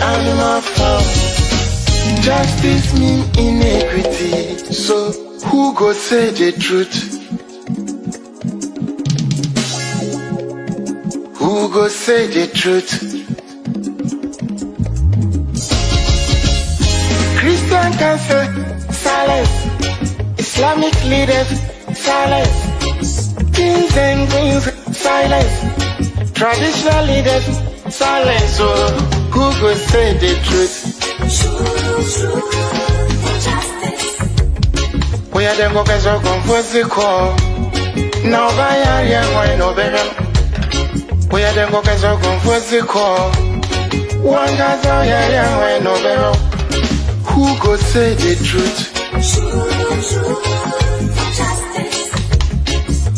animal farm. Justice mean inequity. So who go say the truth? Who go say the truth? Christian can say silence. Islamic leaders silence. Kings and queens silence. Traditional leaders silence. So who go say the truth? We are them go so confused the call. Now by area why no better. We are them go so confused the call. One guy's out here why no better. Who go say the truth?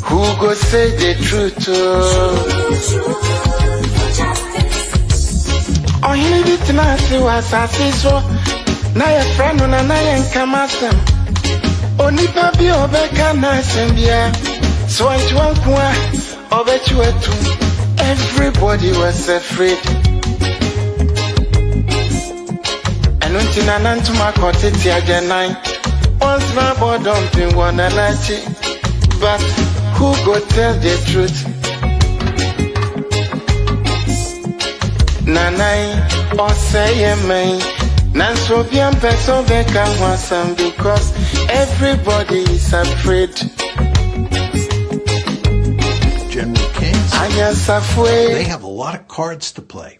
Who go say the truth? Oh, he need it now, see what I see so. Now your friend on a nine come at them. Only baby Obeka nice and yeah. So I want one over you. Everybody was afraid. And until I learned to my cottage, I get 9. Once my boy dumping 190. But who go tell the truth? Nanai or say me. Nanso bien person beka wansam because everybody is afraid. General Kings, they have a lot of cards to play.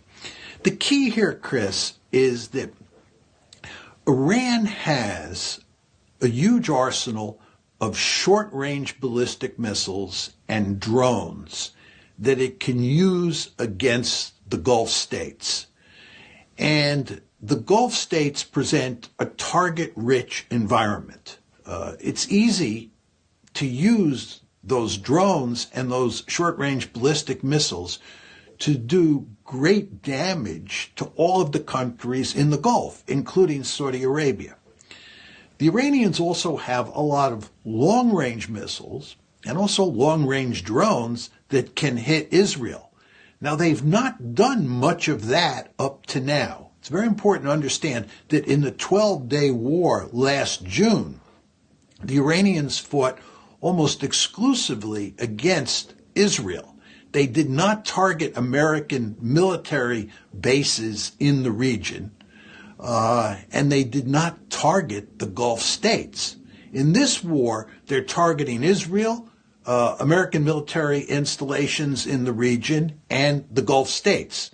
The key here, Chris, is that Iran has a huge arsenal of short-range ballistic missiles and drones that it can use against the Gulf states. And the Gulf states present a target-rich environment. It's easy to use those drones and those short-range ballistic missiles to do great damage to all of the countries in the Gulf, including Saudi Arabia. The Iranians also have a lot of long-range missiles and also long-range drones that can hit Israel. Now, they've not done much of that up to now. It's very important to understand that in the 12-day war last June, the Iranians fought almost exclusively against Israel. They did not target American military bases in the region, and they did not target the Gulf states. In this war, they're targeting Israel, American military installations in the region, and the Gulf states.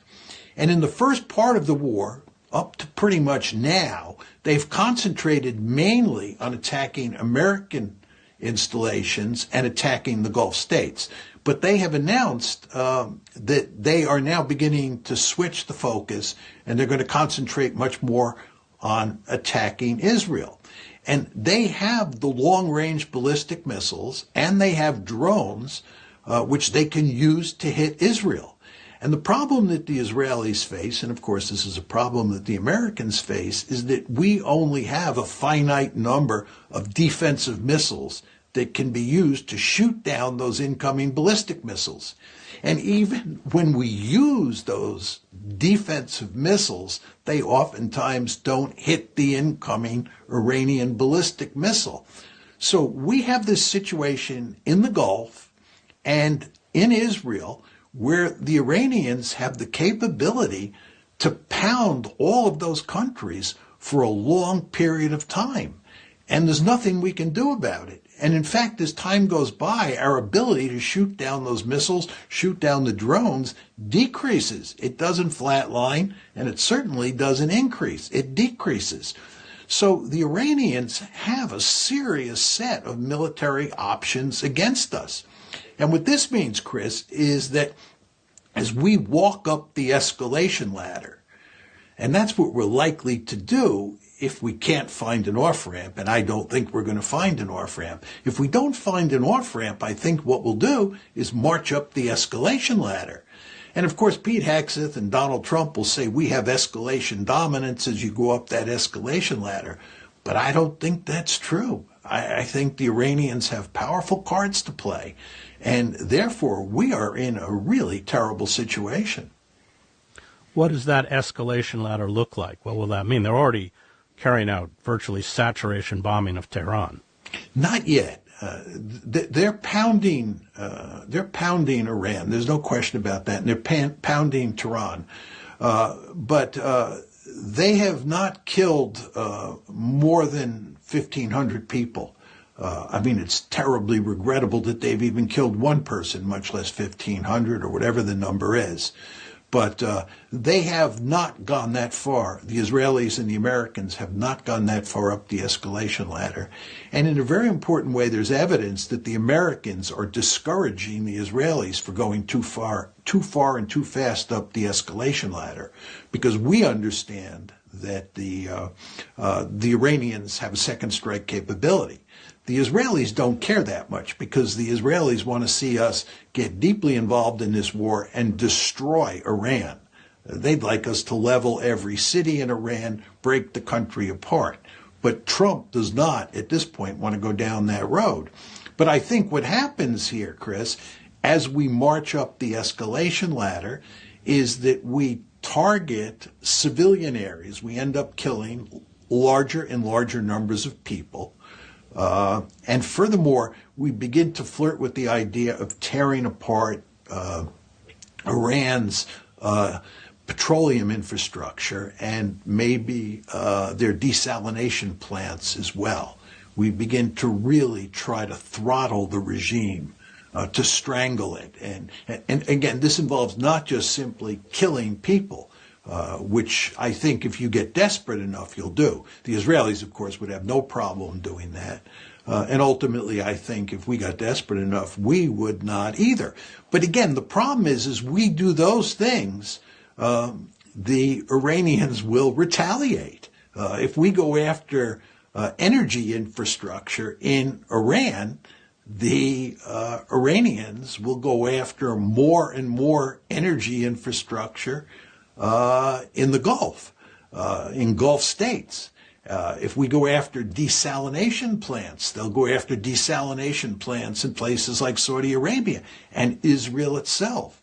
And in the first part of the war, up to pretty much now, they've concentrated mainly on attacking American installations and attacking the Gulf states. But they have announced that they are now beginning to switch the focus, and they're going to concentrate much more on attacking Israel. And they have the long-range ballistic missiles, and they have drones, which they can use to hit Israel. And the problem that the Israelis face, and of course this is a problem that the Americans face, is that we only have a finite number of defensive missiles that can be used to shoot down those incoming ballistic missiles. And even when we use those defensive missiles, they oftentimes don't hit the incoming Iranian ballistic missile. So we have this situation in the Gulf and in Israel where the Iranians have the capability to pound all of those countries for a long period of time. And there's nothing we can do about it. And in fact, as time goes by, our ability to shoot down those missiles, shoot down the drones, decreases. It doesn't flatline, and it certainly doesn't increase. It decreases. So the Iranians have a serious set of military options against us. And what this means, Chris, is that as we walk up the escalation ladder, and that's what we're likely to do if we can't find an off-ramp, and I don't think we're going to find an off-ramp. If we don't find an off-ramp, I think what we'll do is march up the escalation ladder. And of course, Pete Hegseth and Donald Trump will say we have escalation dominance as you go up that escalation ladder. But I don't think that's true. I think the Iranians have powerful cards to play, and therefore we are in a really terrible situation. What does that escalation ladder look like? What will that mean? They're already carrying out virtually saturation bombing of Tehran. Not yet. They're pounding Iran. There's no question about that. And they're pounding Tehran. But they have not killed more than 1,500 people. I mean, it's terribly regrettable that they've even killed one person, much less 1,500 or whatever the number is. But they have not gone that far. The Israelis and the Americans have not gone that far up the escalation ladder. And in a very important way, there's evidence that the Americans are discouraging the Israelis for going too far and too fast up the escalation ladder, because we understand that the Iranians have a second strike capability. The Israelis don't care that much, because the Israelis want to see us get deeply involved in this war and destroy Iran. They'd like us to level every city in Iran, break the country apart. But Trump does not, at this point, want to go down that road. But I think what happens here, Chris, as we march up the escalation ladder, is that we target civilian areas. We end up killing larger and larger numbers of people. And furthermore, we begin to flirt with the idea of tearing apart Iran's petroleum infrastructure and maybe their desalination plants as well. We begin to really try to throttle the regime, to strangle it. And again, this involves not just simply killing people, which I think if you get desperate enough, you'll do. The Israelis, of course, would have no problem doing that. And ultimately, I think if we got desperate enough, we would not either. But again, the problem is we do those things, the Iranians will retaliate. If we go after energy infrastructure in Iran, the Iranians will go after more and more energy infrastructure in the Gulf, in Gulf states. If we go after desalination plants, they'll go after desalination plants in places like Saudi Arabia and Israel itself.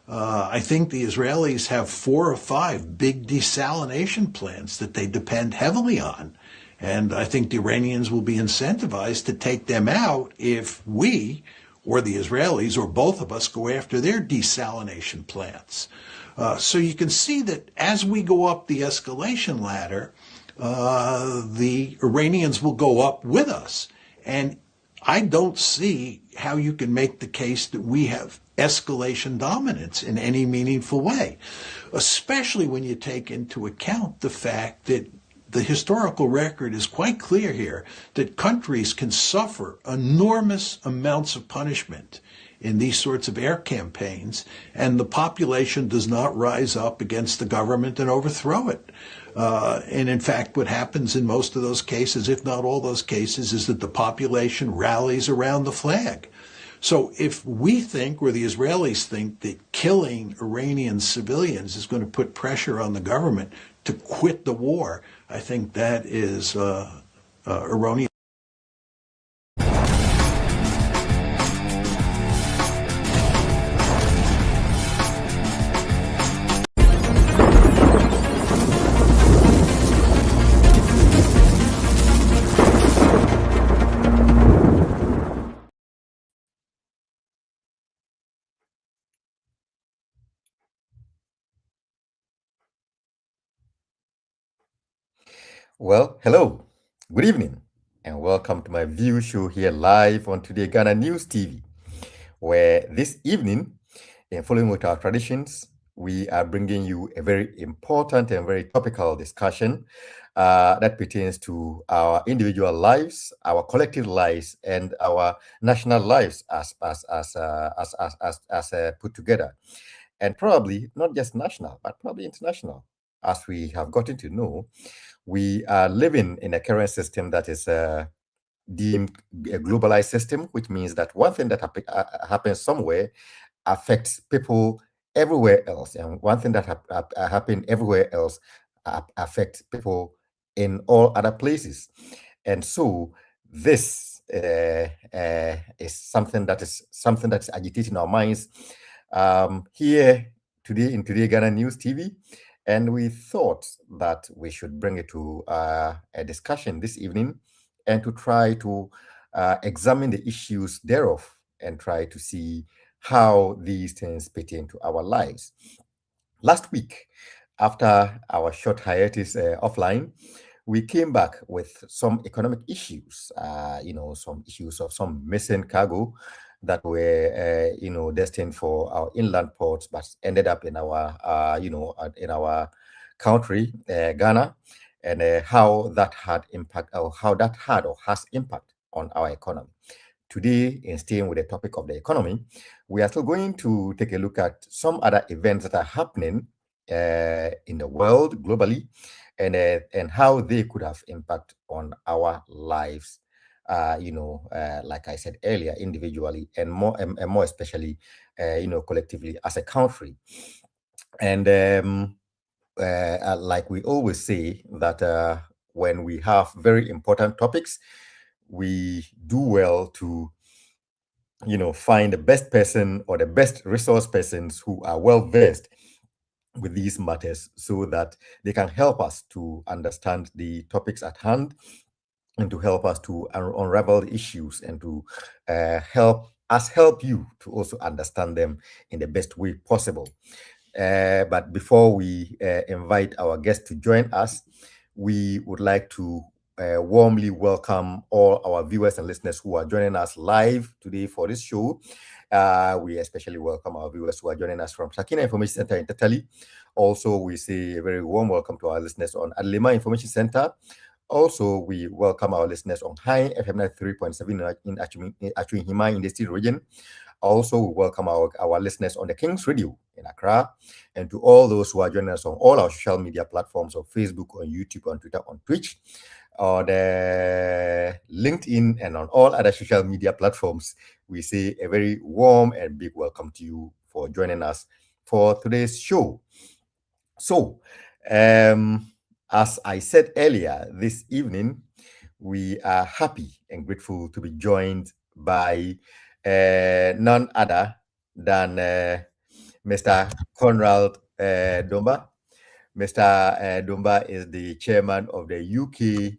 I think the Israelis have 4 or 5 big desalination plants that they depend heavily on. And I think the Iranians will be incentivized to take them out if we, or the Israelis, or both of us, go after their desalination plants. So you can see that as we go up the escalation ladder, the Iranians will go up with us. And I don't see how you can make the case that we have escalation dominance in any meaningful way, especially when you take into account the fact that the historical record is quite clear here that countries can suffer enormous amounts of punishment in these sorts of air campaigns, and the population does not rise up against the government and overthrow it. And in fact, what happens in most of those cases, if not all those cases, is that the population rallies around the flag. So if we think, or the Israelis think, that killing Iranian civilians is going to put pressure on the government to quit the war, I think that is erroneous. Well, hello, good evening, and welcome to my view show here live on Today Ghana News TV, where this evening, in following with our traditions, we are bringing you a very important and very topical discussion that pertains to our individual lives, our collective lives, and our national lives as put together, and probably not just national, but probably international, as we have gotten to know. We are living in a current system that is deemed a globalized system, which means that one thing that happens somewhere affects people everywhere else, and one thing that happens everywhere else affects people in all other places. And so this is something that is agitating our minds here today in Today Ghana News TV. And we thought that we should bring it to a discussion this evening and to try to examine the issues thereof and try to see how these things fit into our lives. Last week, after our short hiatus offline, we came back with some economic issues, some issues of some missing cargo that were, destined for our inland ports, but ended up in our, in our country, Ghana, and how that had impact, or how that had or has impact on our economy. Today, in staying with the topic of the economy, we are still going to take a look at some other events that are happening in the world globally, and how they could have impact on our lives. Like I said earlier, individually and more especially, collectively as a country. And like we always say that when we have very important topics, we do well to find the best person or the best resource persons who are well versed with these matters so that they can help us to understand the topics at hand and to help us to unravel the issues and to help you to also understand them in the best way possible. But before we invite our guests to join us, we would like to warmly welcome all our viewers and listeners who are joining us live today for this show. We especially welcome our viewers who are joining us from Sakina Information Center in Tatali. Also, we say a very warm welcome to our listeners on Adlema Information Center. Also, we welcome our listeners on High FM 93.7 in Hima in the Steel region. Also, we welcome our listeners on the King's Radio in Accra, and to all those who are joining us on all our social media platforms on Facebook, on YouTube, on Twitter, on Twitch, on the LinkedIn, and on all other social media platforms. We say a very warm and big welcome to you for joining us for today's show. So, as I said earlier, this evening, we are happy and grateful to be joined by none other than Mr. Conrad Dumba. Mr. Dumba is the chairman of the UK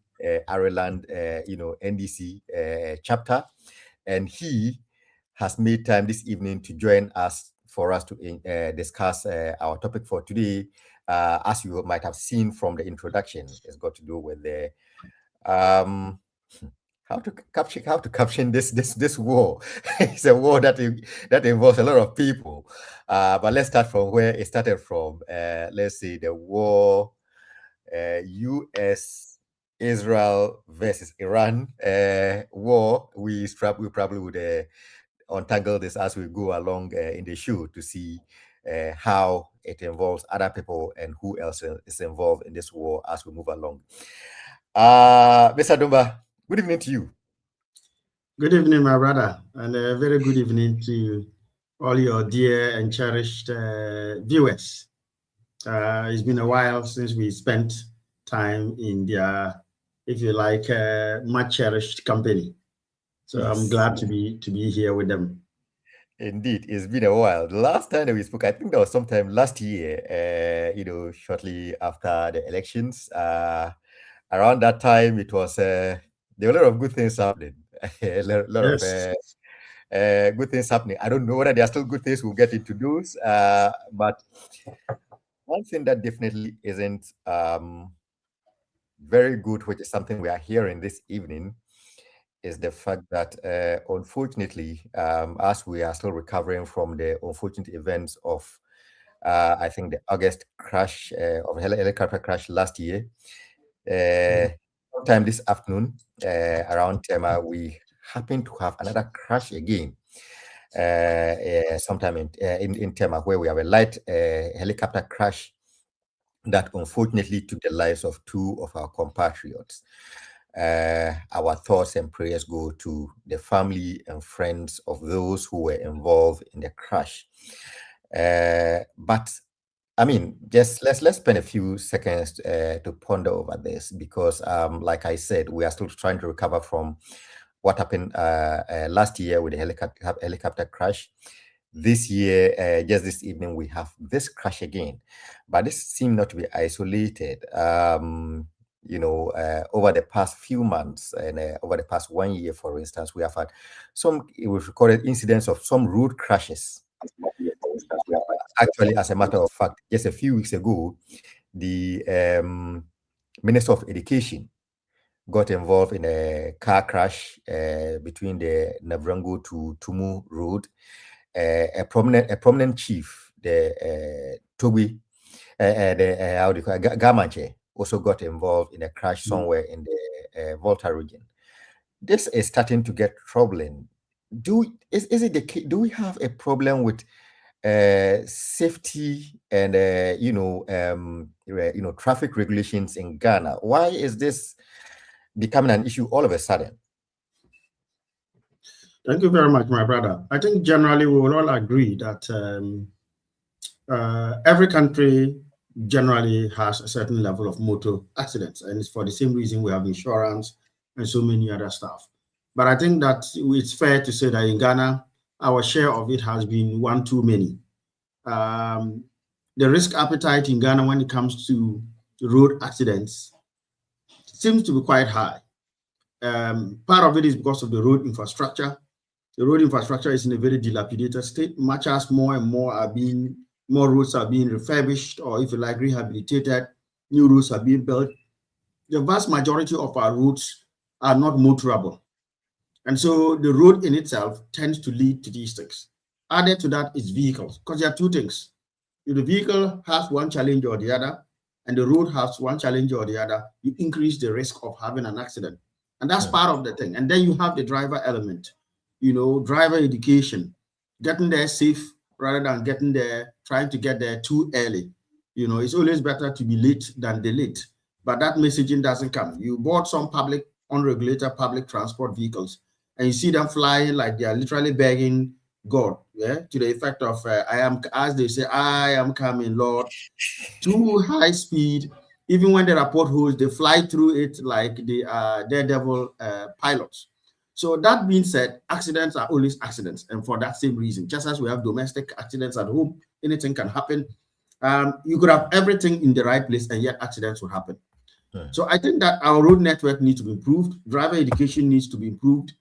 Ireland, NDC chapter, and he has made time this evening to join us for us to discuss our topic for today. As you might have seen from the introduction, it's got to do with the how to caption this war. It's a war that involves a lot of people. But let's start from where it started from. Let's say the war, U.S. Israel versus Iran war. We probably would untangle this as we go along in the show to see how it involves other people and who else is involved in this war as we move along. Mr. Dumba, good evening to you. Good evening, my brother, and a very good evening to all your dear and cherished viewers. It's been a while since we spent time in their, if you like, much cherished company. So yes. I'm glad to be here with them. Indeed, it's been a while. The last time that we spoke, I think that was sometime last year, shortly after the elections. Around that time, it was there were a lot of good things happening. A lot of good things happening. I don't know whether there are still good things. We'll get into those. But one thing that definitely isn't very good, which is something we are hearing this evening, is the fact that, unfortunately, as we are still recovering from the unfortunate events of, I think, the August crash of helicopter crash last year, sometime this afternoon, around Tema, we happen to have another crash again. Sometime in Tema, where we have a light helicopter crash that unfortunately took the lives of two of our compatriots. Our thoughts and prayers go to the family and friends of those who were involved in the crash. But I mean, just let's spend a few seconds to ponder over this, because, like I said, we are still trying to recover from what happened last year with the helicopter crash. This year, just this evening, we have this crash again, but this seems not to be isolated. Over the past few months and over the past 1 year, for instance, we have had we've recorded incidents of some road crashes. Actually, as a matter of fact, just a few weeks ago, the Minister of Education got involved in a car crash between the Navrango to Tumu Road. A prominent chief, the Toby, Gamanche, also got involved in a crash somewhere in the Volta region. This is starting to get troubling. Do we have a problem with safety and traffic regulations in Ghana? Why is this becoming an issue all of a sudden? Thank you very much, my brother. I think generally we will all agree that every country generally has a certain level of motor accidents, and it's for the same reason we have insurance and so many other stuff. But I think that it's fair to say that in Ghana, our share of it has been one too many. The risk appetite in Ghana when it comes to road accidents seems to be quite high. Part of it is because of the road infrastructure. The road infrastructure is in a very dilapidated state, much as more and more roads are being refurbished, or if you like, rehabilitated, new roads are being built. The vast majority of our roads are not motorable. And so the road in itself tends to lead to these things. Added to that is vehicles, because there are two things. If the vehicle has one challenge or the other, and the road has one challenge or the other, you increase the risk of having an accident. And that's part of the thing. And then you have the driver element, driver education, getting there safe rather than trying to get there too early. It's always better to be late than late. But that messaging doesn't come. You bought some unregulated public transport vehicles, and you see them flying like they are literally begging God, to the effect of, as they say, I am coming, Lord, too high speed. Even when there are potholes, they fly through it like they are daredevil pilots. So that being said, accidents are always accidents. And for that same reason, just as we have domestic accidents at home, anything can happen. You could have everything in the right place and yet accidents will happen. So I think that our road network needs to be improved. Driver education needs to be improved.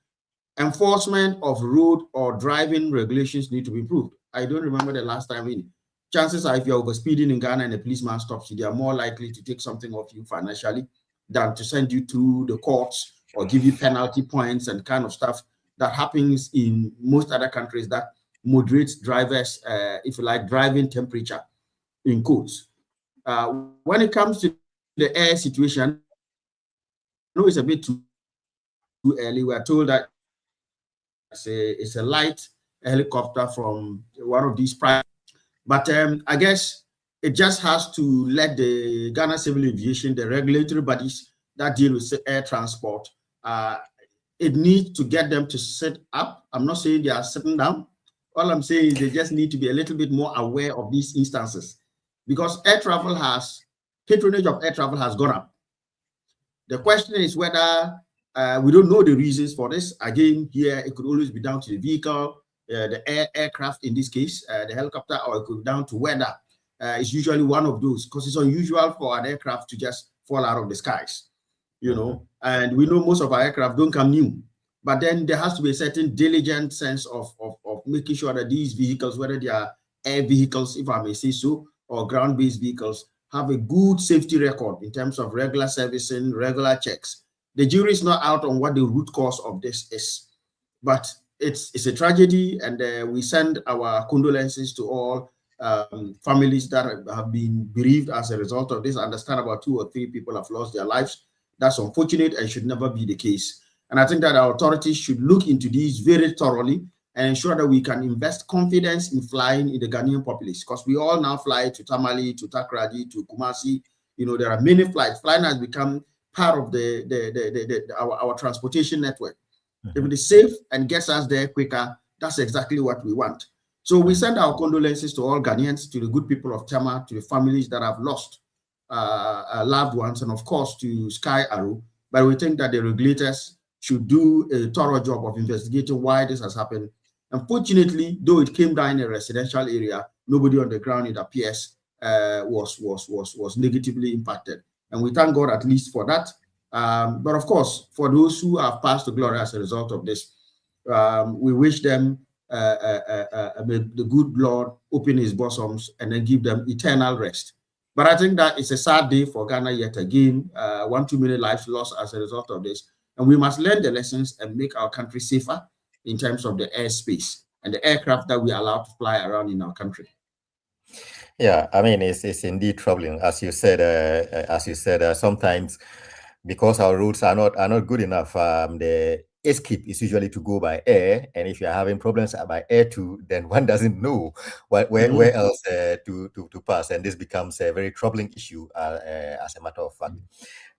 Enforcement of road or driving regulations need to be improved. I don't remember the last time. Chances are if you're overspeeding in Ghana and a policeman stops you, they are more likely to take something off you financially than to send you to the courts or give you penalty points and kind of stuff that happens in most other countries that moderates drivers, if you like, driving temperature in quotes. When it comes to the air situation, I know it's a bit too early. We are told that it's a light helicopter from one of these private. But I guess it just has to let the Ghana Civil Aviation, the regulatory bodies that deal with air transport, it needs to get them to sit up. I'm not saying they are sitting down. All I'm saying is they just need to be a little bit more aware of these instances, because patronage of air travel has gone up. The question is whether we don't know the reasons for this. Again, here it could always be down to the vehicle, the aircraft in this case, the helicopter, or it could be down to weather. It's usually one of those, because it's unusual for an aircraft to just fall out of the skies, and we know most of our aircraft don't come new. But then there has to be a certain diligent sense of making sure that these vehicles, whether they are air vehicles, if I may say so, or ground-based vehicles, have a good safety record in terms of regular servicing, regular checks. The jury is not out on what the root cause of this is, but it's a tragedy, and we send our condolences to all families that have been bereaved as a result of this. I understand about 2 or 3 people have lost their lives. That's unfortunate and should never be the case. And I think that our authorities should look into these very thoroughly and ensure that we can invest confidence in flying in the Ghanaian populace, because we all now fly to Tamale, to Takoradi, to Kumasi. There are many flights. Flying has become part of our transportation network. If it is safe and gets us there quicker, that's exactly what we want. So we send our condolences to all Ghanaians, to the good people of Tema, to the families that have lost loved ones, and of course to Sky Arrow. But we think that the regulators should do a thorough job of investigating why this has happened Unfortunately, though it came down in a residential area, nobody on the ground, it appears, was negatively impacted. And we thank God at least for that. But of course, for those who have passed to glory as a result of this, we wish them may the good Lord open his bosoms and then give them eternal rest. But I think that it's a sad day for Ghana yet again. 1 2 million lives lost as a result of this. And we must learn the lessons and make our country safer in terms of the airspace and the aircraft that we are allowed to fly around in our country. Yeah, I mean, it's indeed troubling, as you said. Sometimes, because our routes are not good enough, the escape is usually to go by air, and if you're having problems by air too, then one doesn't know where else to pass, and this becomes a very troubling issue, as a matter of fact.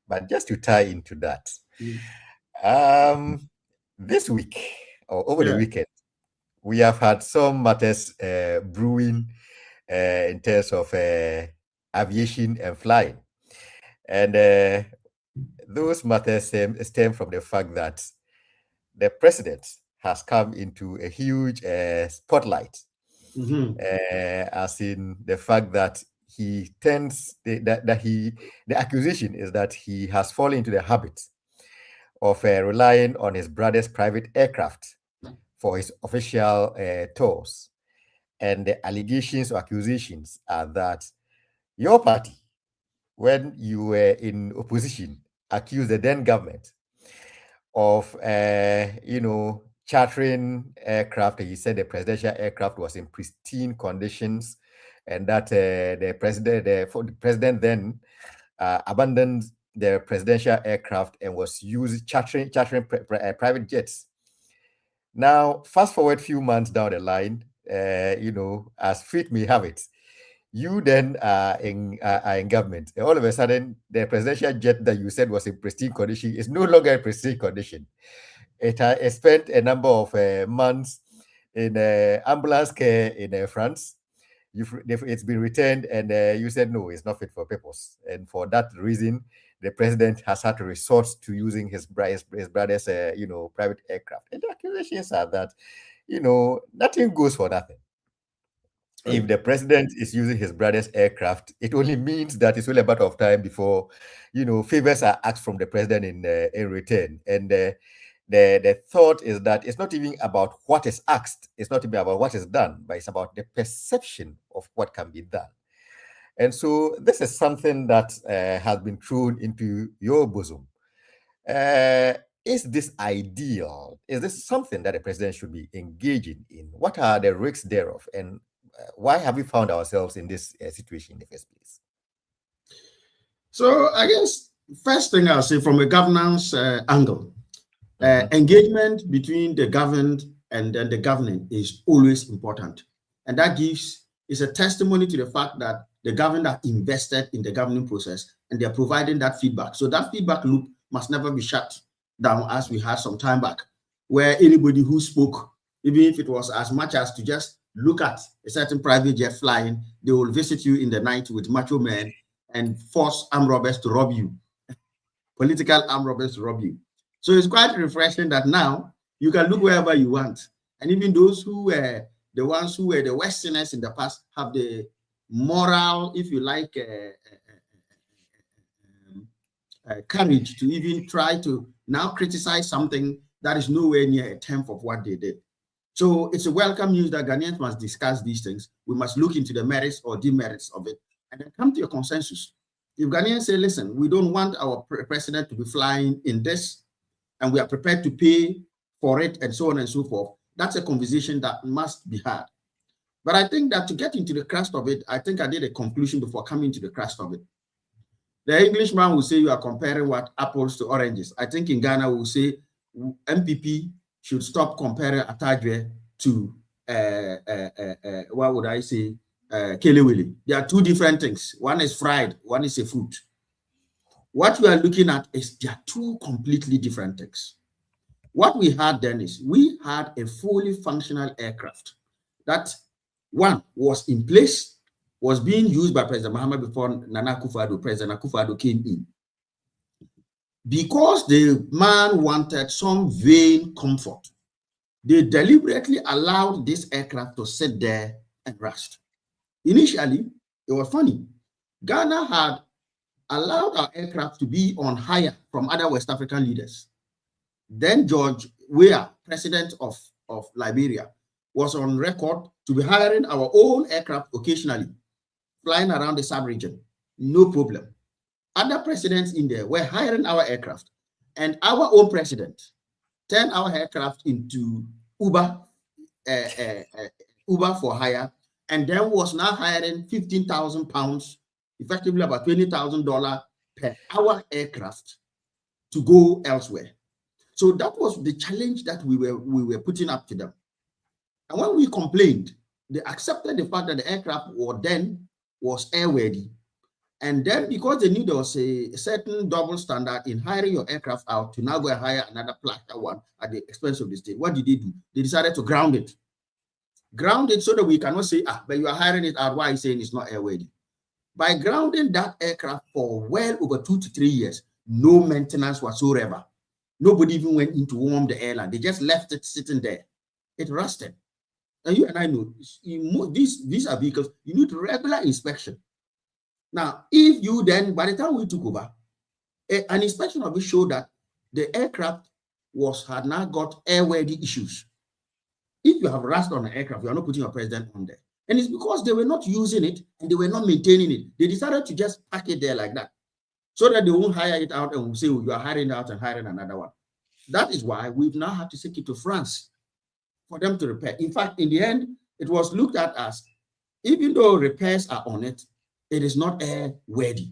But just to tie into that, this week or over the weekend, we have had some matters brewing in terms of aviation and flying, and those matters stem from the fact that the president has come into a huge spotlight, as in the fact that he tends the accusation is that he has fallen into the habit of relying on his brother's private aircraft for his official tours. And the allegations or accusations are that your party, when you were in opposition, accused the then government of, chartering aircraft. He said the presidential aircraft was in pristine conditions, and that the president then abandoned the presidential aircraft and was chartering private jets. Now, fast forward a few months down the line, as fate may have it, you then are in government. And all of a sudden, the presidential jet that you said was in pristine condition is no longer in pristine condition. It spent a number of months in ambulance care in France. It's been returned, and you said no, it's not fit for purpose. And for that reason, the president has had to resort to using his brother's private aircraft. And the accusations are that, nothing goes for nothing. If the president is using his brother's aircraft, it only means that it's only a matter of time before, favors are asked from the president in return. And the thought is that it's not even about what is asked, it's not even about what is done, but it's about the perception of what can be done. And so this is something that has been thrown into your bosom. Is this ideal? Is this something that the president should be engaging in? What are the risks thereof? And why have we found ourselves in this situation in the first place? So I guess first thing I'll say from a governance angle, engagement between the governed and the governing is always important. And that is a testimony to the fact that the governed are invested in the governing process and they're providing that feedback. So that feedback loop must never be shut down, as we had some time back, where anybody who spoke, even if it was as much as to just look at a certain private jet flying, they will visit you in the night with macho men and force armed robbers to rob you, political armed robbers to rob you. So it's quite refreshing that now you can look wherever you want. And even those who were the ones who were the Westerners in the past have the moral, if you like, courage to even try to now criticize something that is nowhere near a tenth of what they did. So it's a welcome news that Ghanaians must discuss these things. We must look into the merits or demerits of it and then come to a consensus. If Ghanaians say, listen, we don't want our president to be flying in this, and we are prepared to pay for it and so on and so forth, that's a conversation that must be had. But I think that to get into the crust of it, I think I did a conclusion before coming to the crust of it. The Englishman will say you are comparing what apples to oranges. I think in Ghana we'll say MPP should stop comparing Atadwe to what would I say, Kelewele. They are two different things. One is fried, one is a fruit. What we are looking at is they are two completely different things. What we had then is we had a fully functional aircraft that one was in place, was being used by President Mahama before Nana Akufo-Addo, President Akufo-Addo came in. Because the man wanted some vain comfort They deliberately allowed this aircraft to sit there and rust. Initially, it was funny. Ghana had allowed our aircraft to be on hire from other West African leaders. Then George Weah, president of Liberia, was on record to be hiring our own aircraft occasionally, flying around the sub-region. No problem. Other presidents in there were hiring our aircraft, and our own president turned our aircraft into Uber for hire, and then was now hiring 15,000 pounds, effectively about $20,000 per hour aircraft to go elsewhere. So that was the challenge that we were putting up to them. And when we complained, they accepted the fact that the aircraft was airworthy. And then because they knew there was a certain double standard in hiring your aircraft out to now go and hire another platter one at the expense of the state, what did they do? They decided to ground it. Ground it so that we cannot say, but you are hiring it out. Why are you saying it's not airworthy? By grounding that aircraft for well over 2 to 3 years, no maintenance whatsoever. Nobody even went in to warm the airline. They just left it sitting there. It rusted. And you and I know, these are vehicles, you need regular inspection. Now, if you then, by the time we took over, an inspection of it showed that the aircraft had now got airworthy issues. If you have rust on an aircraft, you are not putting your president on there. And it's because they were not using it and they were not maintaining it. They decided to just pack it there like that, so that they won't hire it out and will say, you are hiring out and hiring another one. That is why we've now had to take it to France for them to repair. In fact, in the end, it was looked at as, even though repairs are on it, it is not airworthy.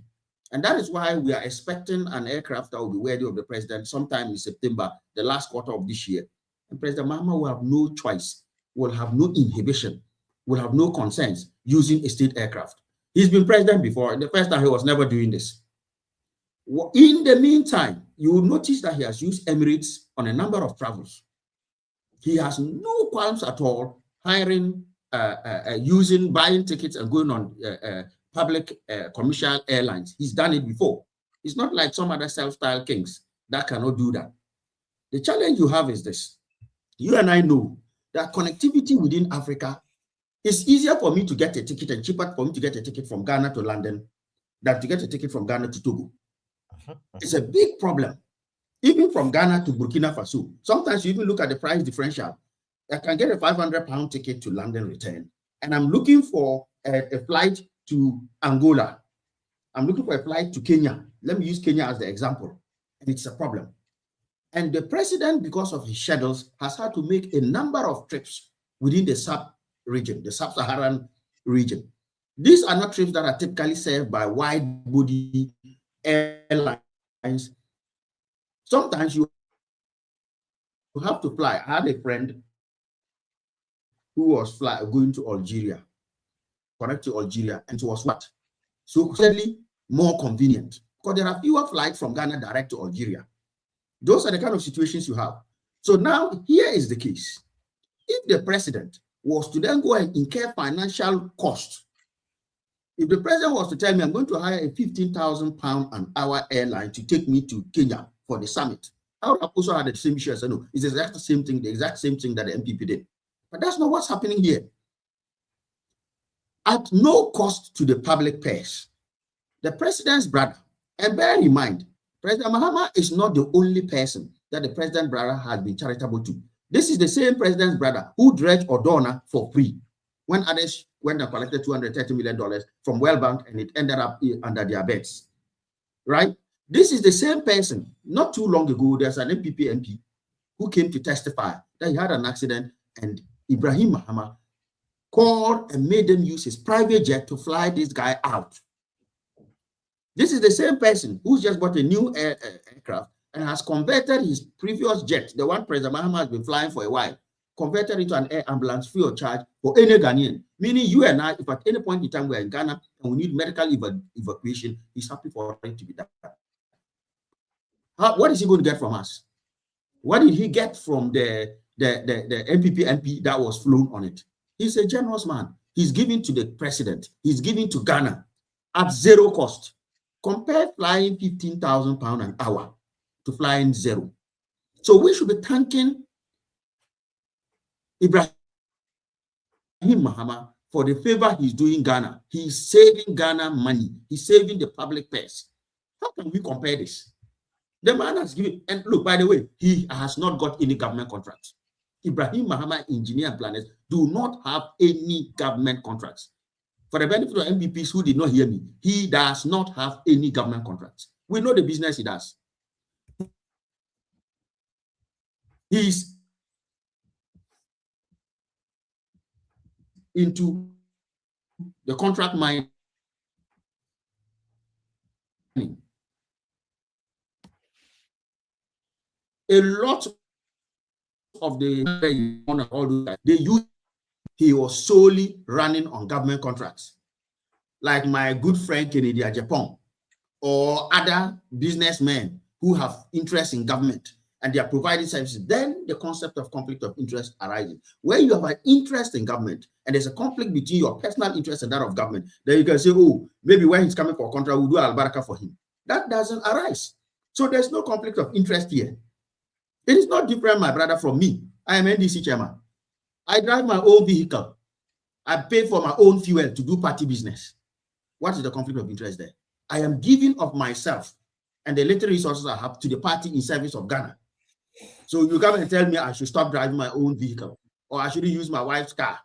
And that is why we are expecting an aircraft that will be worthy of the president sometime in September, the last quarter of this year. And President Mahama will have no choice, will have no inhibition, will have no concerns using a state aircraft. He's been president before, and the first time he was never doing this. In the meantime, you will notice that he has used Emirates on a number of travels. He has no qualms at all hiring, buying tickets and going on public commercial airlines. He's done it before. It's not like some other self-styled kings that cannot do that. The challenge you have is this. You and I know that connectivity within Africa, it's easier for me to get a ticket and cheaper for me to get a ticket from Ghana to London than to get a ticket from Ghana to Togo. It's a big problem. Even from Ghana to Burkina Faso, sometimes you even look at the price differential. I can get a 500-pound ticket to London return, and I'm looking for a flight to Angola. I'm looking for a flight to Kenya. Let me use Kenya as the example. And it's a problem. And the president, because of his schedules, has had to make a number of trips within the sub-region, the sub-Saharan region. These are not trips that are typically served by wide-body airlines. Sometimes you have to fly. I had a friend who was going to Algeria, connect to Algeria, and it was what? So certainly more convenient, because there are fewer flights from Ghana direct to Algeria. Those are the kind of situations you have. So now here is the case. If the president was to then go and incur financial cost, if the president was to tell me, I'm going to hire a 15,000 pound an hour airline to take me to Kenya for the summit, I would have also had the same issue. I said, no, it's the exact same thing that the MPP did. But that's not what's happening here. At no cost to the public purse, the president's brother, and bear in mind, President Mahama is not the only person that the president's brother has been charitable to. This is the same president's brother who dredged Odona for free when others went and collected $230 million from World Bank and it ended up under their beds, right? This is the same person. Not too long ago, there's an MPP MP who came to testify that he had an accident and Ibrahim Mahama called and made them use his private jet to fly this guy out. This is the same person who's just bought a new aircraft and has converted his previous jet, the one President Mahama has been flying for a while, converted it to an air ambulance free of charge for any Ghanaian. Meaning you and I, if at any point in time we're in Ghana and we need medical evacuation, he's happy for it to be done. What is he going to get from us? What did he get from the MPP MP that was flown on it? He's a generous man. He's giving to the president. He's giving to Ghana at zero cost. Compare flying 15,000 pounds an hour to flying zero. So we should be thanking Ibrahim Mahama, for the favor he's doing Ghana, he's saving Ghana money. He's saving the public purse. How can we compare this? The man has given, and look, by the way, he has not got any government contracts. Ibrahim Mahama, engineer and planners, do not have any government contracts. For the benefit of MPPs who did not hear me, he does not have any government contracts. We know the business he does. He's into the contract mining. A lot of the all that they use, he was solely running on government contracts, like my good friend Kennedy Japan or other businessmen who have interest in government and they are providing services. Then the concept of conflict of interest arises. Where you have an interest in government and there's a conflict between your personal interest and that of government, then you can say, oh, maybe when he's coming for a contract, we'll do al-baraka for him. That doesn't arise. So there's no conflict of interest here. It is not different, my brother, from me. I am NDC chairman. I drive my own vehicle. I pay for my own fuel to do party business. What is the conflict of interest there? I am giving of myself and the little resources I have to the party in service of Ghana. So you come and tell me I should stop driving my own vehicle or I shouldn't use my wife's car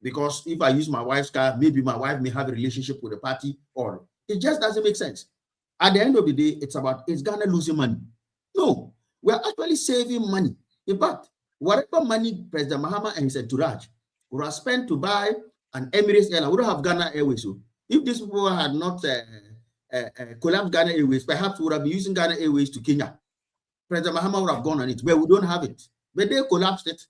because if I use my wife's car, maybe my wife may have a relationship with the party, or it just doesn't make sense. At the end of the day, it's about, is Ghana losing money? No, we're actually saving money. In fact, whatever money President Mahama and his entourage would have spent to buy an Emirates airline, we don't have Ghana Airways. So if these people had not collapsed Ghana Airways, perhaps we would have been using Ghana Airways to Kenya. President Mahama would have gone on it, but we don't have it. But they collapsed it,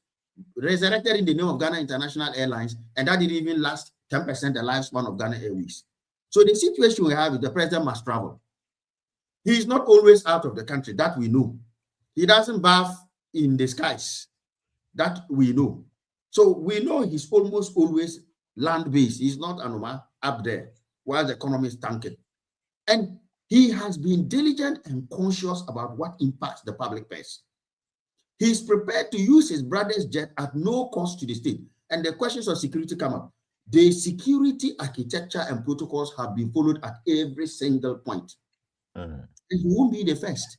resurrected in the name of Ghana International Airlines, and that didn't even last 10% the lifespan of Ghana Airways. So the situation we have is the president must travel. He is not always out of the country, that we know. He doesn't bath in the skies, that we know. So we know he's almost always land-based. He's not Anoma up there while the economy is tanking. And he has been diligent and conscious about what impacts the public purse. He's prepared to use his brother's jet at no cost to the state. And the questions of security come up. The security architecture and protocols have been followed at every single point. And he won't be the first.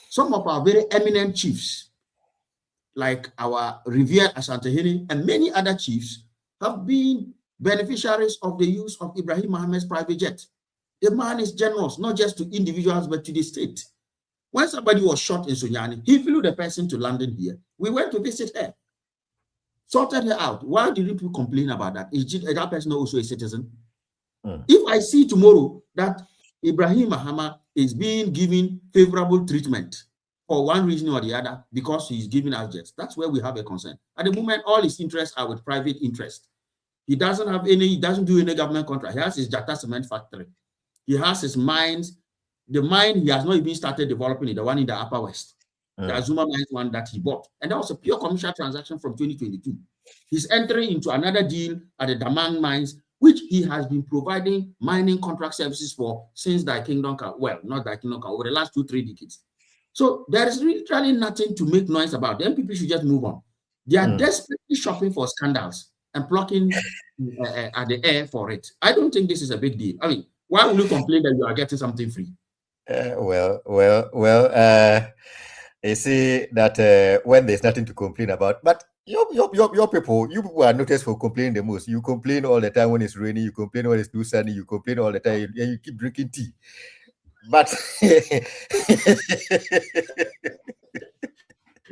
Some of our very eminent chiefs, like our revered Asantehene and many other chiefs, have been beneficiaries of the use of Ibrahim Mohammed's private jet. The man is generous, not just to individuals, but to the state. When somebody was shot in Sunyani, he flew the person to London here. We went to visit her, sorted her out. Why didn't we complain about that? Is that person also a citizen? If I see tomorrow that Ibrahim Mahama is being given favorable treatment for one reason or the other because he's giving us jets, that's where we have a concern. At the moment, all his interests are with private interest. He doesn't have any, he doesn't do any government contract. He has his Jakarta cement factory. He has his mines. The mine he has not even started developing it, the one in the Upper West. The Azuma Mines one that he bought. And that was a pure commercial transaction from 2022. He's entering into another deal at the Damang Mines, which he has been providing mining contract services for since the Kingdom, well, not the Kingdom, over the last 2-3 decades. So there is literally nothing to make noise about. The MPP should just move on. They are desperately shopping for scandals and plucking at the air for it. I don't think this is a big deal. I mean, why would you complain that you are getting something free? You see that when there's nothing to complain about, but your people are noticed for complaining the most. You complain all the time when it's raining, you complain when it's too sunny, you complain all the time, and you keep drinking tea. But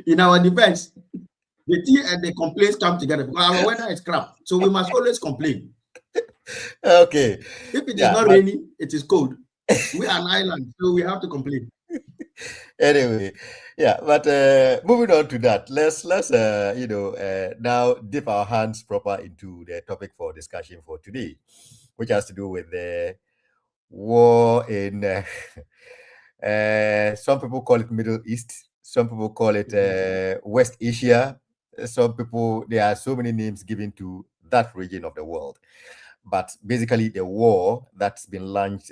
in our defense, the tea and the complaints come together because our weather is crap. So we must always complain. Okay. If it is not raining, it is cold. We are an island, so we have to complain. Anyway, but moving on to that, let's now dip our hands proper into the topic for discussion for today, which has to do with the war in some people call it Middle East, some people call it West Asia, some people, there are so many names given to that region of the world. But basically the war that's been launched,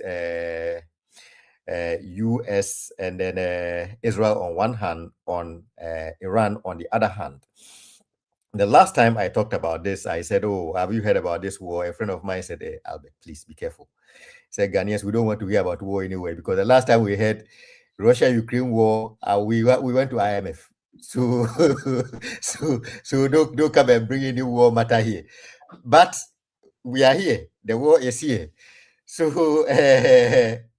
US and then Israel on one hand, on Iran on the other hand, The last time I talked about this, I said, "Oh, have you heard about this war?" A friend of mine said, "Hey, Albert, please be careful." He said, "Ghanaians, we don't want to hear about war anyway, because the last time we heard Russia-Ukraine war, we went to IMF. So, so don't come and bring any war matter here. But we are here. The war is here. So,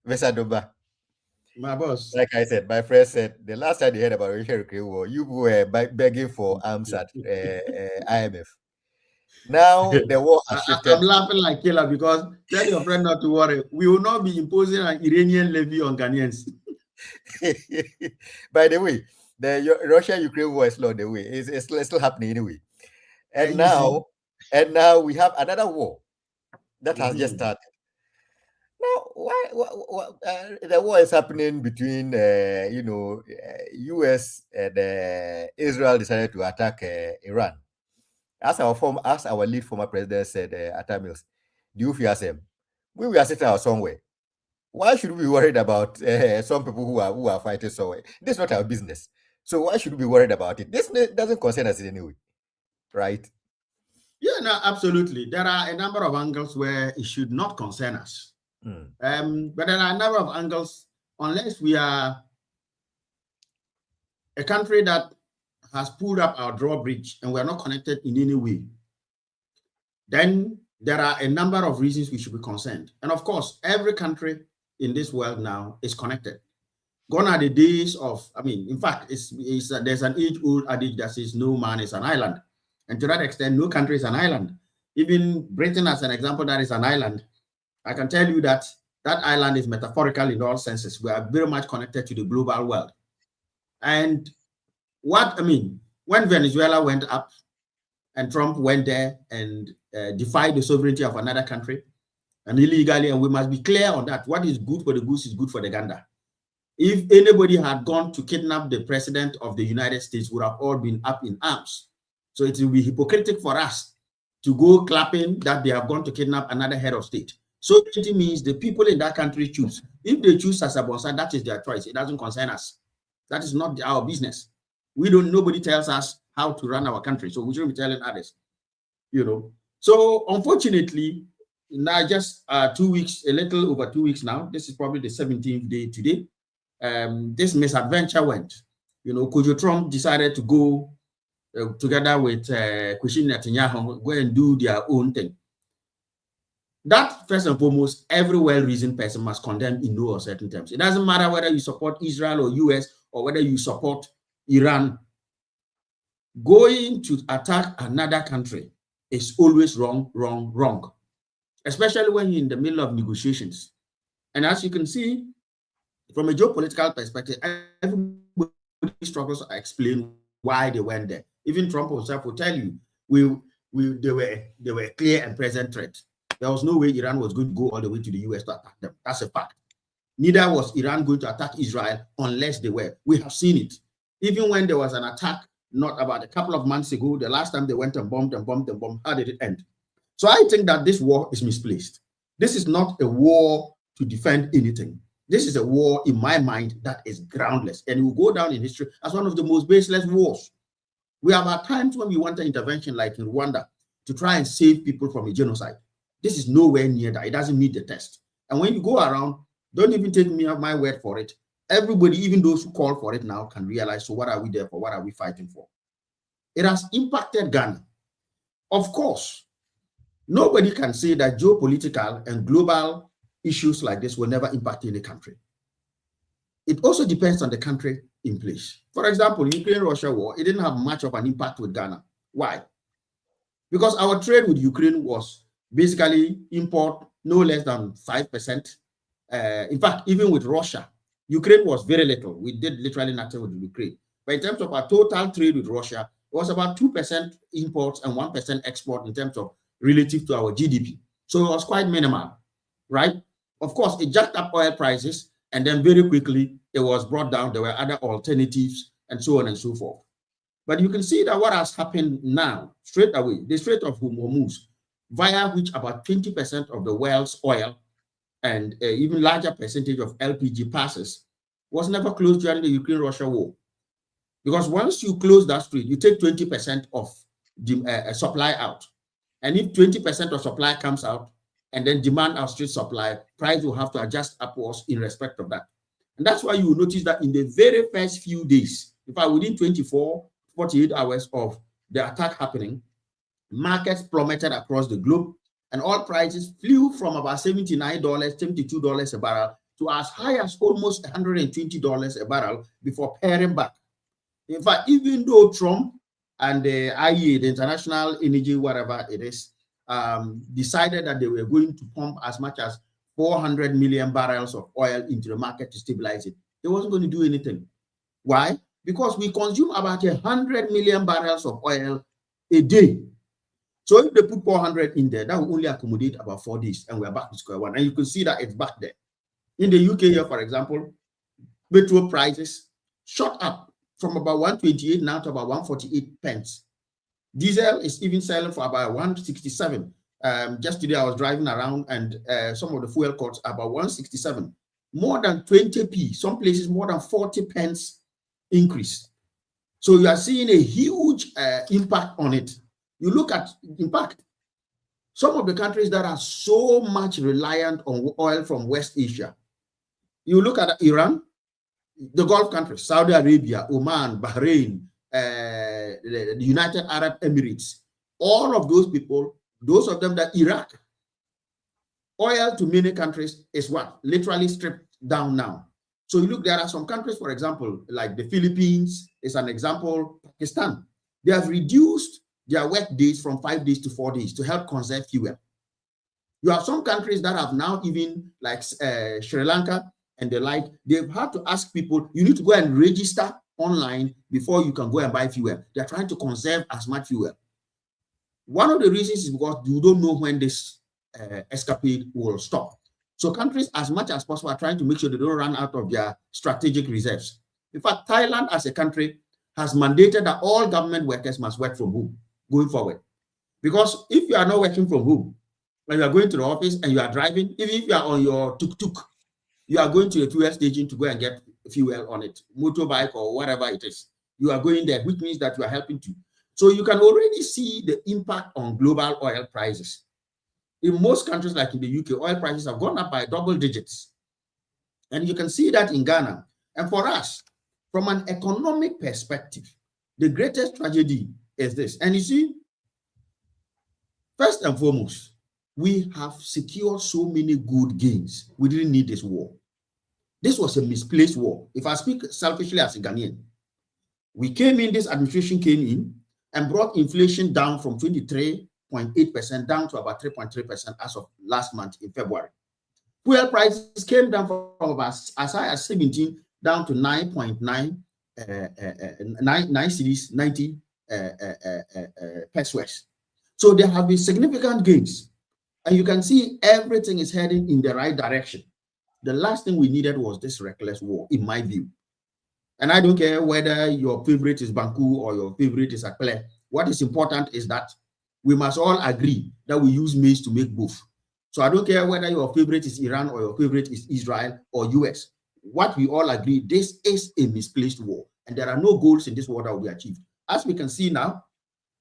Mr. Doba, My boss. like I said, my friend said the last time they heard about Russia-Ukraine war, you were begging for arms at IMF. Now the war has shifted. I'm laughing like killer because tell your friend not to worry. We will not be imposing an Iranian levy on Ghanaians. By the way, the Russia-Ukraine war is not the way. It's still happening anyway. And now we have another war that has just started. Now, why the war is happening between US and Israel decided to attack Iran. As our lead former president said, Atta Mills, do you fear them? We are sitting out somewhere. Why should we be worried about some people who are fighting somewhere? This is not our business. So why should we be worried about it? This doesn't concern us in any way, right? Yeah, no, absolutely. There are a number of angles where it should not concern us. But there are a number of angles, unless we are a country that has pulled up our drawbridge and we're not connected in any way, then there are a number of reasons we should be concerned. And of course, every country in this world now is connected. Gone are the days of, in fact, there's an age-old adage that says no man is an island. And to that extent, no country is an island. Even Britain, as an example, that is an island. I can tell you that that island is metaphorical in all senses. We are very much connected to the global world. And when Venezuela went up and Trump went there and defied the sovereignty of another country and illegally, and we must be clear on that. What is good for the goose is good for the gander. If anybody had gone to kidnap the president of the United States, would have all been up in arms. So it will be hypocritical for us to go clapping that they have gone to kidnap another head of state. Sovereignty means the people in that country choose. If they choose Sasabonsa, that is their choice. It doesn't concern us. That is not our business. Nobody tells us how to run our country, so we shouldn't be telling others, So unfortunately, now just 2 weeks, a little over 2 weeks now, this is probably the 17th day today, this misadventure went. Kojo Trump decided to go together with Kushin Netanyahu, go and do their own thing. That, first and foremost, every well-reasoned person must condemn in no uncertain terms. It doesn't matter whether you support Israel or US or whether you support Iran. Going to attack another country is always wrong, wrong, wrong, especially when you're in the middle of negotiations. And as you can see, from a geopolitical perspective, everybody struggles to explain why they went there. Even Trump himself will tell you, they were a clear and present threat. There was no way Iran was going to go all the way to the US to attack them. That's a fact. Neither was Iran going to attack Israel unless they were. We have seen it. Even when there was an attack, not about a couple of months ago, the last time they went and bombed, how did it end? So I think that this war is misplaced. This is not a war to defend anything. This is a war, in my mind, that is groundless. And it will go down in history as one of the most baseless wars. We have at times when we want an intervention like in Rwanda to try and save people from a genocide. This is nowhere near that. It doesn't meet the test. And when you go around, don't even take me my word for it. Everybody, even those who call for it now, can realize, so what are we there for? What are we fighting for? It has impacted Ghana. Of course, nobody can say that geopolitical and global issues like this will never impact any country. It also depends on the country in place. For example, Ukraine-Russia war, it didn't have much of an impact with Ghana. Why? Because our trade with Ukraine was basically import no less than 5%. In fact, even with Russia, Ukraine was very little. We did literally nothing with Ukraine. But in terms of our total trade with Russia, it was about 2% imports and 1% export in terms of relative to our GDP. So it was quite minimal, right? Of course, it jacked up oil prices, and then very quickly it was brought down. There were other alternatives and so on and so forth. But you can see that what has happened now, straight away, the Strait of Hormuz, via which about 20% of the world's oil and even larger percentage of LPG passes, was never closed during the Ukraine-Russia war. Because once you close that strait, you take 20% of supply out. And if 20% of supply comes out and then demand outstrips supply, price will have to adjust upwards in respect of that. And that's why you will notice that in the very first few days, in fact, within 24, 48 hours of the attack happening, markets plummeted across the globe and oil prices flew from about $79, $72 a barrel to as high as almost $120 a barrel before paring back. In fact, even though Trump and the IEA, the International Energy, whatever it is, decided that they were going to pump as much as 400 million barrels of oil into the market to stabilize it, they wasn't going to do anything. Why? Because we consume about 100 million barrels of oil a day. So if they put 400 in there, that will only accommodate about 4 days, and we're back to square one. And you can see that it's back there. In the UK here, for example, petrol prices shot up from about 128 now to about 148 pence. Diesel is even selling for about 167. Just today I was driving around and some of the fuel costs are about 167. More than 20p, some places more than 40 pence increase. So you are seeing a huge impact on it. You look at, in fact, some of the countries that are so much reliant on oil from West Asia. You look at Iran, the Gulf countries, Saudi Arabia, Oman, Bahrain, the United Arab Emirates, all of those people, those of them that Iraq, oil to many countries is what? Literally stripped down now. So you look, there are some countries, for example, like the Philippines is an example, Pakistan. They have reduced their work days from 5 days to 4 days to help conserve fuel. You have some countries that have now even, like Sri Lanka and the like, they've had to ask people, you need to go and register online before you can go and buy fuel. They're trying to conserve as much fuel. One of the reasons is because you don't know when this escapade will stop. So countries, as much as possible, are trying to make sure they don't run out of their strategic reserves. In fact, Thailand as a country has mandated that all government workers must work from home going forward. Because if you are not working from home, when you are going to the office and you are driving, even if you are on your tuk-tuk, you are going to a fuel station to go and get fuel on it, motorbike or whatever it is. You are going there, which means that you are helping to. So you can already see the impact on global oil prices. In most countries, like in the UK, oil prices have gone up by double digits. And you can see that in Ghana. And for us, from an economic perspective, the greatest tragedy is this. And you see, first and foremost, we have secured so many good gains. We didn't need this war. This was a misplaced war. If I speak selfishly as a Ghanaian, we came in, this administration came in and brought inflation down from 23.8% down to about 3.3% as of last month in February. Fuel prices came down from about as high as 17 down to 9.9 cedis, 90 pesos. So there have been significant gains. And you can see everything is heading in the right direction. The last thing we needed was this reckless war, in my view. And I don't care whether your favorite is Banku or your favorite is Akple. What is important is that we must all agree that we use maize to make both. So I don't care whether your favorite is Iran or your favorite is Israel or US. What we all agree, this is a misplaced war. And there are no goals in this war that will be achieved. As we can see now,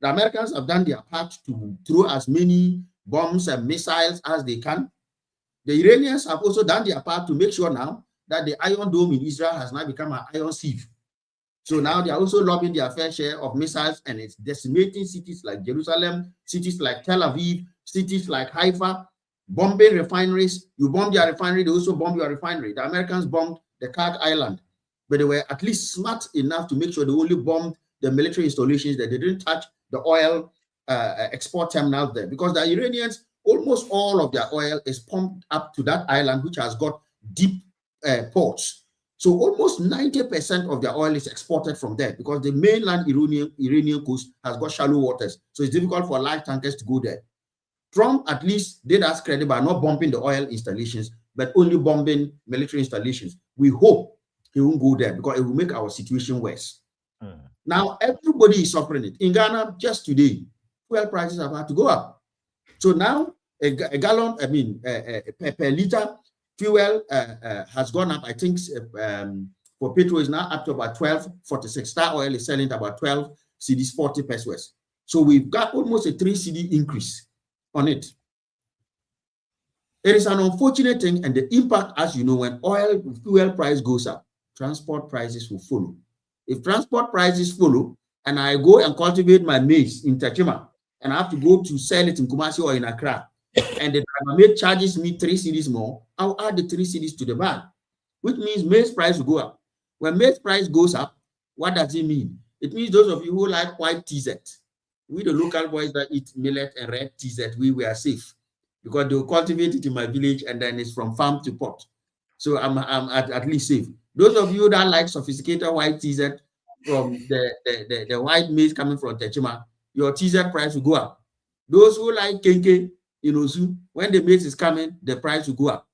the Americans have done their part to throw as many bombs and missiles as they can. The Iranians have also done their part to make sure now that the Iron Dome in Israel has now become an iron sieve. So now they are also lobbing their fair share of missiles, and it's decimating cities like Jerusalem, cities like Tel Aviv, cities like Haifa, bombing refineries. You bomb their refinery, they also bomb your refinery. The Americans bombed the Kark Island, but they were at least smart enough to make sure they only bombed the military installations, that they didn't touch the oil export terminals there, because the Iranians, almost all of their oil is pumped up to that island, which has got deep ports. So almost 90% of their oil is exported from there, because the mainland Iranian coast has got shallow waters. So it's difficult for large tankers to go there. Trump at least did us credit by not bombing the oil installations, but only bombing military installations. We hope he won't go there, because it will make our situation worse. Now, everybody is suffering it. In Ghana, just today, fuel prices have had to go up. So now, a gallon, per liter, fuel has gone up. I think for petrol is now up to about 12.46. Star oil is selling at about 12 cedis, 40 pesos. So we've got almost a 3 cedi increase on it. It is an unfortunate thing, and the impact, as you know, when fuel price goes up, transport prices will follow. If transport prices follow, and I go and cultivate my maize in Tachima, and I have to go to sell it in Kumasi or in Accra, and the driver mate charges me 3 cedis more, I'll add the 3 cedis to the bag, which means maize price will go up. When maize price goes up, what does it mean? It means those of you who like white TZ, we the local boys that eat millet and red TZ, we were safe, because they'll cultivate it in my village and then it's from farm to pot. So I'm at least safe. Those of you that like sophisticated white TZ from the white maize coming from Techima, your TZ price will go up. Those who like Kenke, when the maize is coming, the price will go up.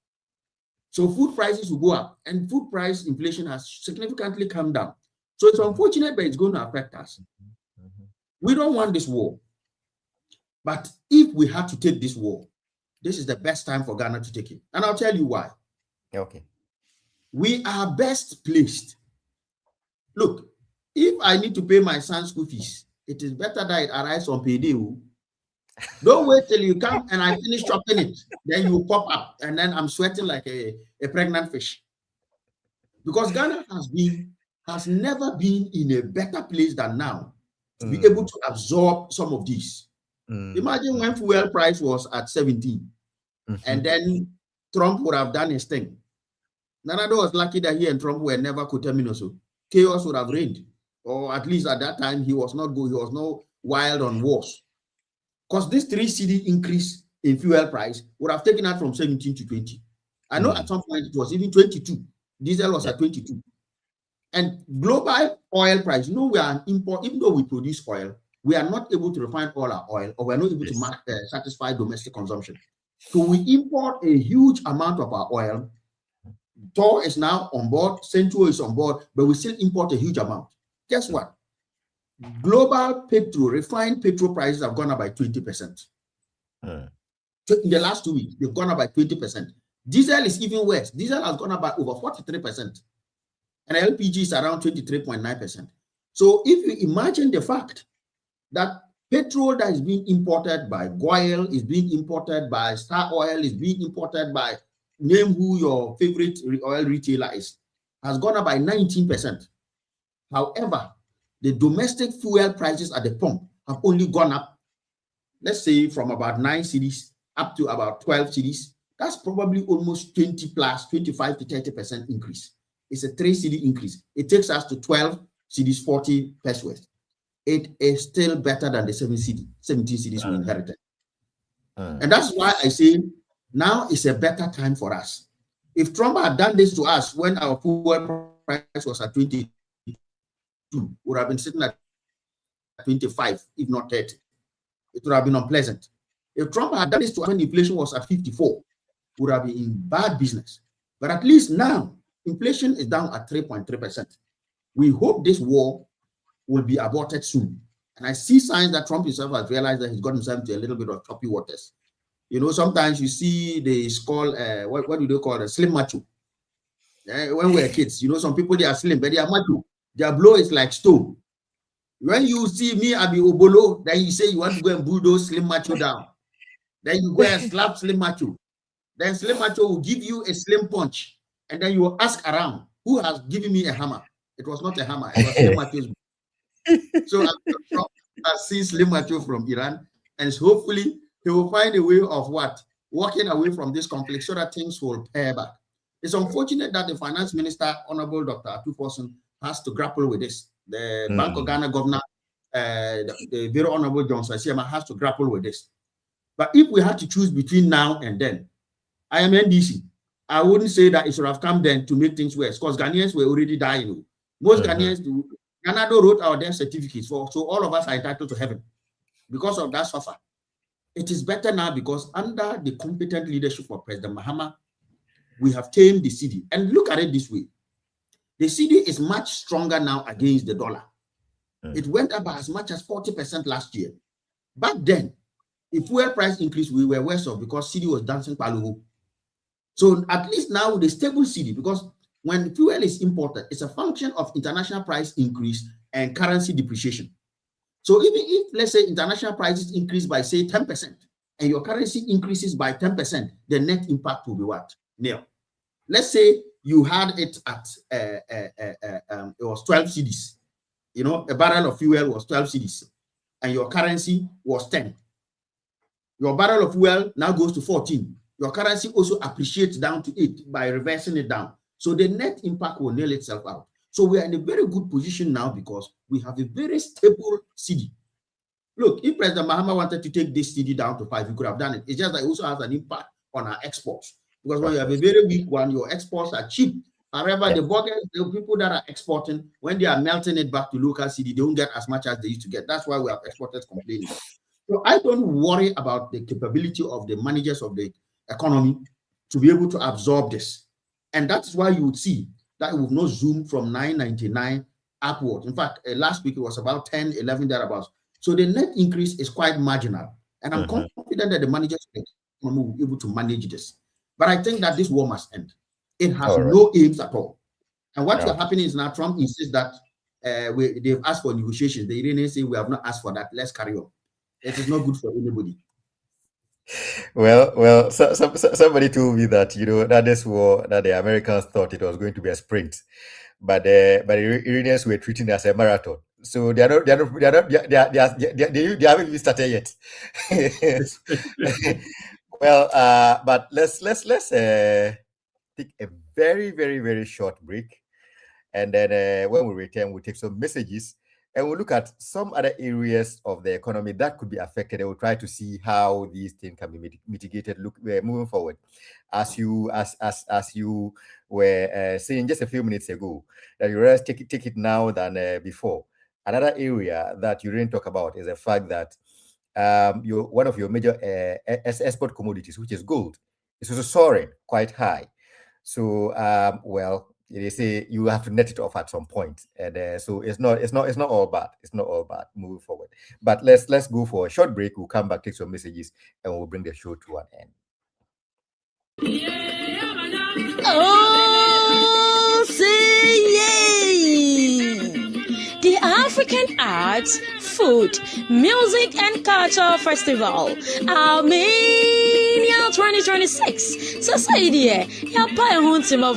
So food prices will go up, and food price inflation has significantly come down. So it's unfortunate, but it's going to affect us. We don't want this war. But if we have to take this war, this is the best time for Ghana to take it. And I'll tell you why. Okay. We are best placed. Look, if I need to pay my son's school fees, it is better that it arrives on payday. Don't wait till you come and I finish chopping it. Then you pop up and then I'm sweating like a pregnant fish. Because Ghana has never been in a better place than now to be able to absorb some of these. Imagine when fuel price was at 17 and then Trump would have done his thing. Nanado was lucky that he and Trump were never coterminous. So chaos would have reigned. Or at least at that time, he was not wild on wars. Because this 3 cedi increase in fuel price would have taken us from 17 to 20. I know at some point it was even 22. Diesel was at 22. And global oil price, we are an import, even though we produce oil, we are not able to refine all our oil, or we are not able to satisfy domestic consumption. So we import a huge amount of our oil. Tor is now on board, Centro is on board, but we still import a huge amount. Guess what? Global refined petrol prices have gone up by 20%. In the last 2 weeks, they've gone up by 20%. Diesel is even worse. Diesel has gone up by over 43%. And LPG is around 23.9%. So if you imagine the fact that petrol that is being imported by Goyle, is being imported by Star Oil, is being imported by name who your favorite oil retailer is, has gone up by 19%. However, the domestic fuel prices at the pump have only gone up, let's say from about 9 cedis up to about 12 cedis. That's probably almost 20 plus 25 to 30% increase. It's a 3 cedi increase. It takes us to 12 cedis, 40 pesos. It is still better than the 17 cedis we inherited. And that's why I say now is a better time for us. If Trump had done this to us when our fuel price was at 22, would have been sitting at 25, if not 30. It would have been unpleasant. If Trump had done this to us when inflation was at 54, would have been in bad business. But at least now, inflation is down at 3.3%. We hope this war will be aborted soon. And I see signs that Trump himself has realized that he's got himself into a little bit of choppy waters. Sometimes you see they call, what do they call it? Slim macho. When we were kids, some people, they are slim, but they are macho. Their blow is like stone. When you see me, I be obolo, then you say you want to go and bulldoze Slim Macho down. Then you go and slap Slim Macho. Then Slim Macho will give you a slim punch. And then you will ask around, who has given me a hammer? It was not a hammer, it was Slim Macho's. So I see Slim Macho from Iran, and hopefully he will find a way of walking away from this conflict so that things will pare back. It's unfortunate that the finance minister, Honorable Dr. Atuforson, has to grapple with this. The Bank of Ghana governor, the very Honorable Johnson Asiama, has to grapple with this. But if we had to choose between now and then, I am NDC. I wouldn't say that it should have come then to make things worse, because Ghanaians were already dying. Most Ghanaians do. Ghana wrote our death certificates, so all of us are entitled to heaven because of that suffer. It is better now because under the competent leadership of President Mahama, we have tamed the cedi. And look at it this way. The cedi is much stronger now against the dollar. It went up by as much as 40% last year. Back then, if fuel price increased, we were worse off because cedi was dancing paluho. So at least now with the stable cedi, because when fuel is imported, it's a function of international price increase and currency depreciation. So even if, let's say, international prices increase by, say, 10%, and your currency increases by 10%, the net impact will be what? Nil. Let's say you had it at, it was 12 cedis. You know, a barrel of fuel was 12 cedis, and your currency was 10. Your barrel of fuel now goes to 14. Your currency also appreciates down to 8 by reversing it down. So the net impact will nail itself out. So we are in a very good position now because we have a very stable cedi. Look, if President Mahama wanted to take this cedi down to 5, he could have done it. It's just that it also has an impact on our exports. Because when you have a very weak one, your exports are cheap. However, the people that are exporting, when they are melting it back to local cedi, they don't get as much as they used to get. That's why we have exporters complaining. So I don't worry about the capability of the managers of the economy to be able to absorb this. And that's why you would see that it will not zoom from 9.99 upward. In fact, last week it was about 10, 11 thereabouts. So the net increase is quite marginal. And I'm confident that the managers of the economy will be able to manage this. But I think that this war must end. It has no aims at all. And what is happening is now Trump insists that they've asked for negotiations. The Iranians say we have not asked for that. Let's carry on. It is not good for anybody. Well, somebody told me that, you know, that this war, that the Americans thought it was going to be a sprint, but the Iranians were treating it as a marathon. So they haven't even started yet. Well, but let's take a very, very, very short break, and then when we return, we'll take some messages. And we'll look at some other areas of the economy that could be affected. And we'll try to see how these things can be mitigated. Moving forward, as you were saying just a few minutes ago, that you rather take it now than before. Another area that you didn't talk about is the fact that one of your major export commodities, which is gold, is also soaring quite high. So, well, they say you have to net it off at some point, and so it's not all bad. It's not all bad moving forward. But let's go for a short break. We'll come back, take some messages, and we'll bring the show to an end. Oh, say yay! The African Arts, Food, Music and Culture Festival, Armenia 2026. Society, ya pa ehuntim of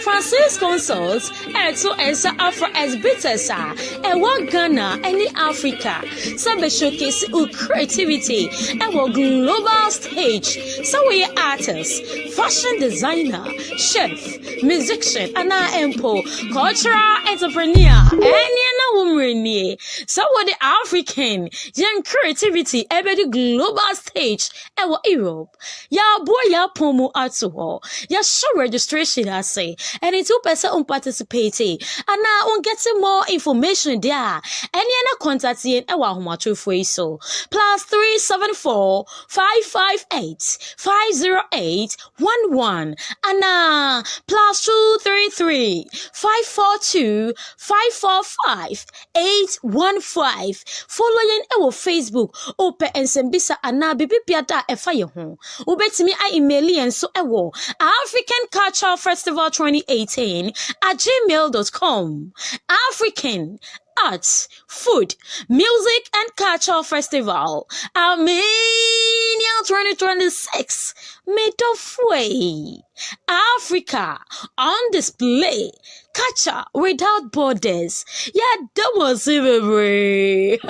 Francis Consults, Eto Esa Afro Esbitesa, Ewa Ghana, any Africa, Sabe showcase u creativity, Ewa global stage, so we artists, fashion designer, chef, musician, Anna Empo, cultural entrepreneur, any woman, so what the African young creativity, ever the global stage, Ewa Europe, ya boy ya pomo atuho, ya show registration I say, and it's 2% participating, and now on getting more information there, any other contact in Ewa Humachu so +374 558 508 11 and +233 542 545 815. Following our Facebook, Ope and Sembisa Ana Bibi Piata Efaye Hon. Ubetimi I email and so ewo African Cultural Festival 2018 at gmail.com. African Arts, Food, Music and Culture Festival, Armenia 2026, made of way. Africa on display, culture without borders. Yeah, that was it.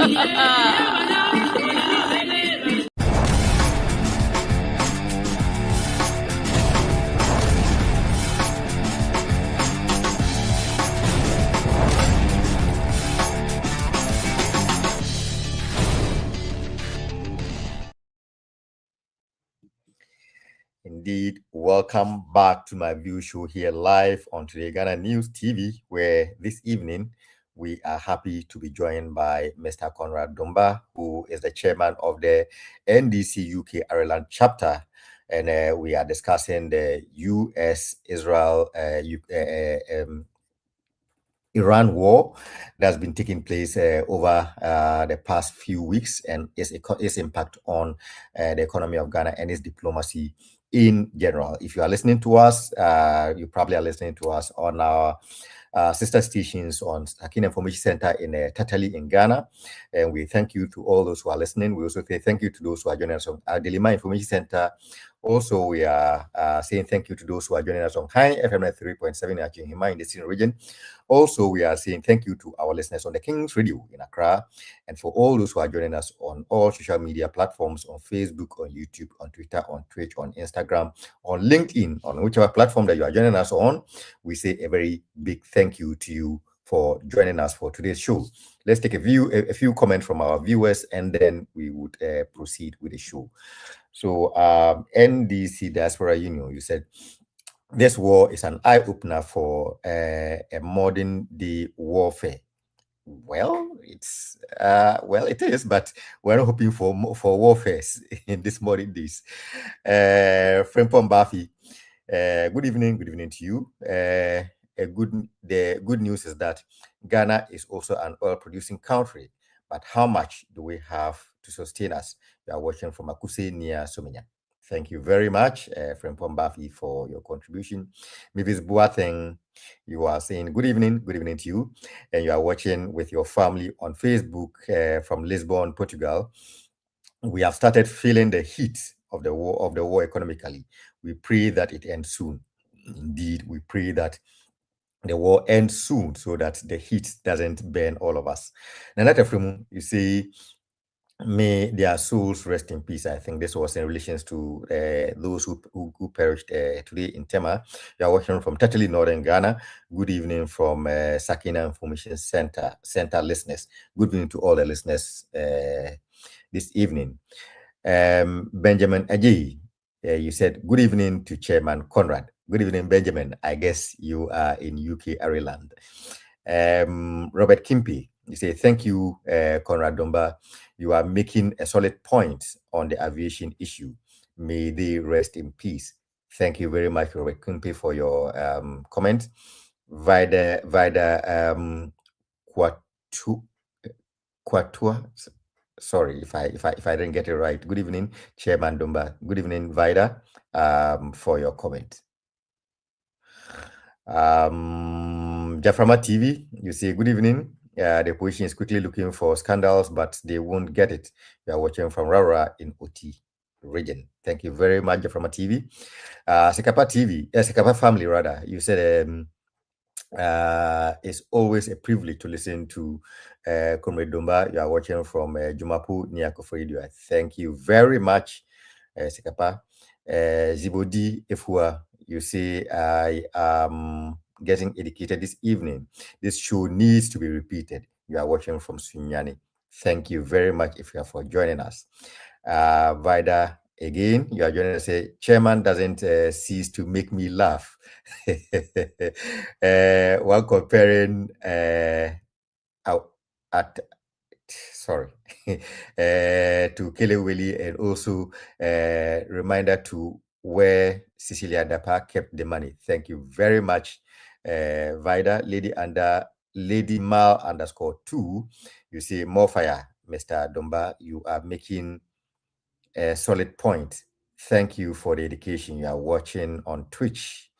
Indeed, welcome back to MyView Show here live on TodayGhanaNews TV, where this evening we are happy to be joined by Mr. Conrad Dumba, who is the chairman of the NDC UK Ireland chapter, and we are discussing the US-Israel Iran war that's been taking place over the past few weeks, and its impact on the economy of Ghana and its diplomacy in general. If you are listening to us, you probably are listening to us on our sister stations on Sakina Information Center in Tatali in Ghana. And we thank you to all those who are listening. We also say thank you to those who are joining us on Delima Information Center. Also, we are saying thank you to those who are joining us on High FM 3.7 at Hima in the Sydney region. Also, we are saying thank you to our listeners on the King's Radio in Accra, and for all those who are joining us on all social media platforms, on Facebook, on YouTube, on Twitter, on Twitch, on Instagram, on LinkedIn, on whichever platform that you are joining us on. We say a very big thank you to you for joining us for today's show. Let's take a few comments from our viewers, and then we would proceed with the show. So, NDC Diaspora Union, you said, this war is an eye-opener for a modern day warfare. Well, it is, but we're not hoping for warfare in this modern days. Frimpon Bafi, good evening to you. The good news is that Ghana is also an oil-producing country, but how much do we have to sustain us? You are watching from Akuse near Somenya. Thank you very much, Frimpon Bafi, for your contribution. Mavis Boateng, you are saying good evening to you, and you are watching with your family on Facebook from Lisbon, Portugal. We have started feeling the heat of the war economically. We pray that it ends soon. Indeed, we pray that the war ends soon so that the heat doesn't burn all of us. Nanata Frimu, you say, may their souls rest in peace. I think this was in relation to those who perished today in Tema. You are watching from Tatali, Northern Ghana. Good evening from Sakina Information Center listeners. Good evening to all the listeners this evening. Benjamin Aji, you said good evening to Chairman Conrad. Good evening, Benjamin. I guess you are in UK, Ireland. Robert Kimpi, you say thank you, Conrad Domba. You are making a solid point on the aviation issue. May they rest in peace. Thank you very much, Robert Kimpi, for your comment. Vida Kwatua. Sorry if I didn't get it right. Good evening, Chairman Domba. Good evening, Vida, for your comment. Jaframa TV, you say good evening. The opposition is quickly looking for scandals, but they won't get it. You are watching from Rara in OT region. Thank you very much, Jaframa TV. Sekapa family, rather. You said it's always a privilege to listen to Comrade Domba. You are watching from Jumapu near Koforidio. Thank you very much, Sekapa. Zibodi Efua, you say I am getting educated this evening. This show needs to be repeated. You are watching from Sunyani. Thank you very much if you are for joining us. Vida, again, you are joining us. Chairman doesn't cease to make me laugh. While comparing to Keleweli, and also reminder to where Cecilia Dapa kept the money. Thank you very much, Vida. Lady Mal _2. You see more fire, Mr. Domba. You are making a solid point. Thank you for the education. You are watching on Twitch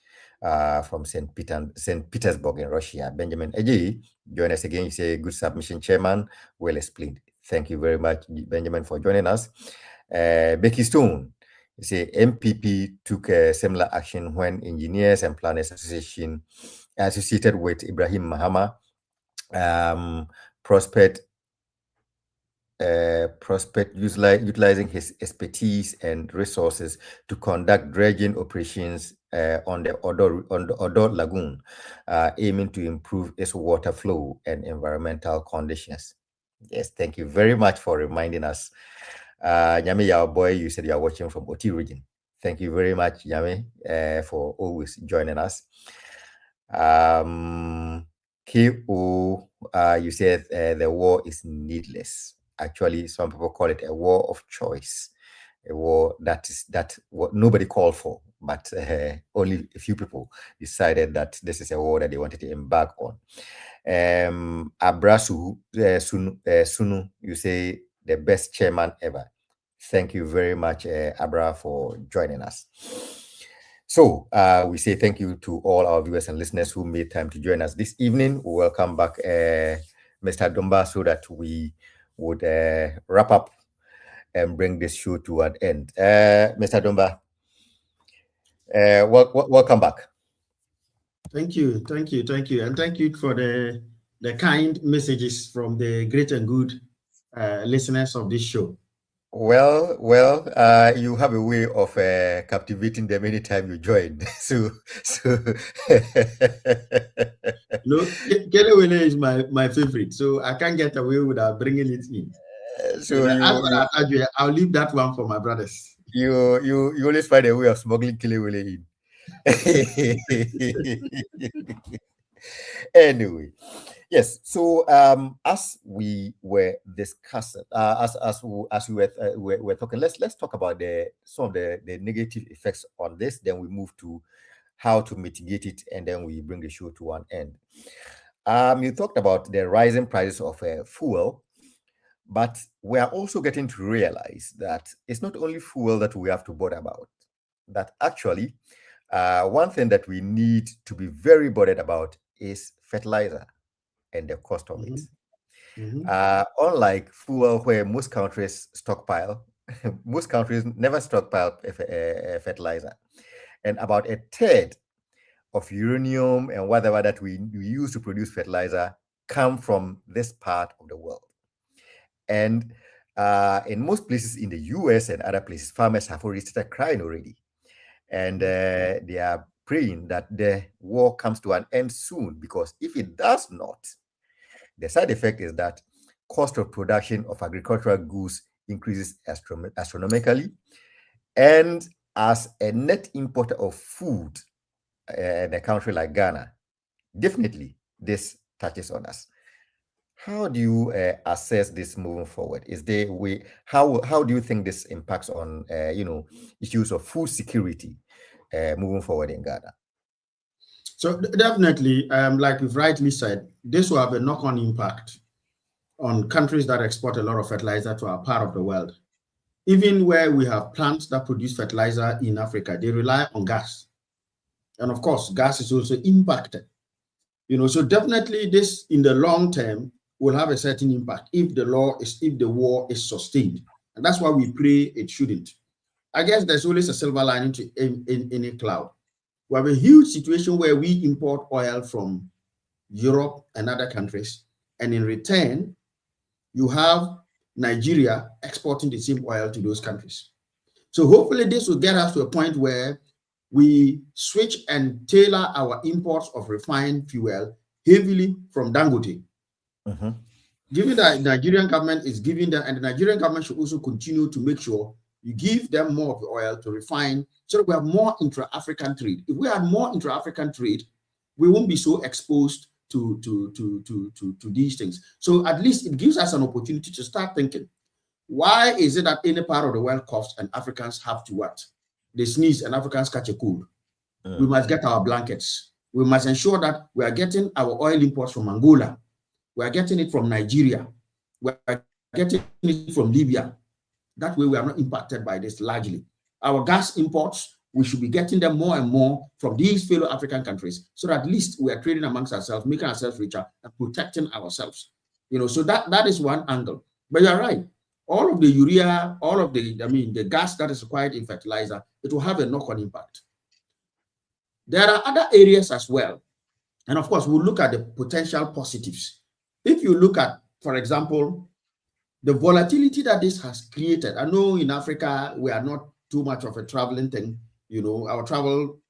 from St. Petersburg in Russia. Benjamin Eji, join us again. You say good submission, Chairman. Well explained. Thank you very much, Benjamin, for joining us. Becky Stone, you say MPP took a similar action when Engineers and Planners Association associated with Ibrahim Mahama prospered utilizing his expertise and resources to conduct dredging operations on the Odo Lagoon, aiming to improve its water flow and environmental conditions. Yes, thank you very much for reminding us. Nyame Yao Boy, you said you are watching from OT region. Thank you very much, Nyame, for always joining us. K.O., you said the war is needless. Actually, some people call it a war of choice, a war that what nobody called for, but only a few people decided that this is a war that they wanted to embark on. Abrasu Sunu, you say the best chairman ever. Thank you very much, Abra, for joining us. So we say thank you to all our viewers and listeners who made time to join us this evening. We welcome back Mr. Dumba so that we would wrap up and bring this show to an end. Mr. Dumba, welcome back. Thank you. And thank you for the kind messages from the great and good listeners of this show. Well, you have a way of captivating them anytime you join. so No, Kelewele is my favorite, so I can't get away without bringing it in. So I'll leave that one for my brothers. You always find a way of smuggling Kelewele in. Anyway, yes. So as we were discussing, as we were talking, let's talk about some of the negative effects on this. Then we move to how to mitigate it, and then we bring the show to an end. You talked about the rising prices of fuel, but we are also getting to realize that it's not only fuel that we have to bother about. That actually, one thing that we need to be very bothered about is fertilizer and the cost of it. Unlike fuel, where most countries stockpile, most countries never stockpile fertilizer, and about a third of uranium and whatever that we use to produce fertilizer come from this part of the world. And in most places in the US and other places, farmers have already started crying already. And they are praying that the war comes to an end soon, because if it does not, the side effect is that cost of production of agricultural goods increases astronomically. And as a net importer of food in a country like Ghana, definitely this touches on us. How do you assess this moving forward? Is there a way? How do you think this impacts on issues of food security moving forward in Ghana? So definitely, like you've rightly said, this will have a knock-on impact on countries that export a lot of fertilizer to our part of the world. Even where we have plants that produce fertilizer in Africa, they rely on gas, and of course, gas is also impacted. So definitely, this in the long term will have a certain impact if the war is sustained, and that's why we pray it shouldn't. I guess there's always a silver lining to in a cloud. We have a huge situation where we import oil from Europe and other countries, and in return, you have Nigeria exporting the same oil to those countries. So hopefully this will get us to a point where we switch and tailor our imports of refined fuel heavily from Dangote. Given that the Nigerian government is giving them, and the Nigerian government should also continue to make sure you give them more of the oil to refine, so that we have more intra-African trade. If we had more intra-African trade, we won't be so exposed to these things. So at least it gives us an opportunity to start thinking, why is it that any part of the world coughs and Africans have to what? They sneeze and Africans catch a cold. We must get our blankets. We must ensure that we are getting our oil imports from Angola. We are getting it from Nigeria. We are getting it from Libya. That way we are not impacted by this largely. Our gas imports, we should be getting them more and more from these fellow African countries, so that at least we are trading amongst ourselves, making ourselves richer and protecting ourselves. So that is one angle. But you're right. All of the urea, all of the gas that is required in fertilizer, it will have a knock-on impact. There are other areas as well. And of course, we'll look at the potential positives. If you look at, for example, the volatility that this has created. I know in Africa, we are not too much of a traveling thing. Our travel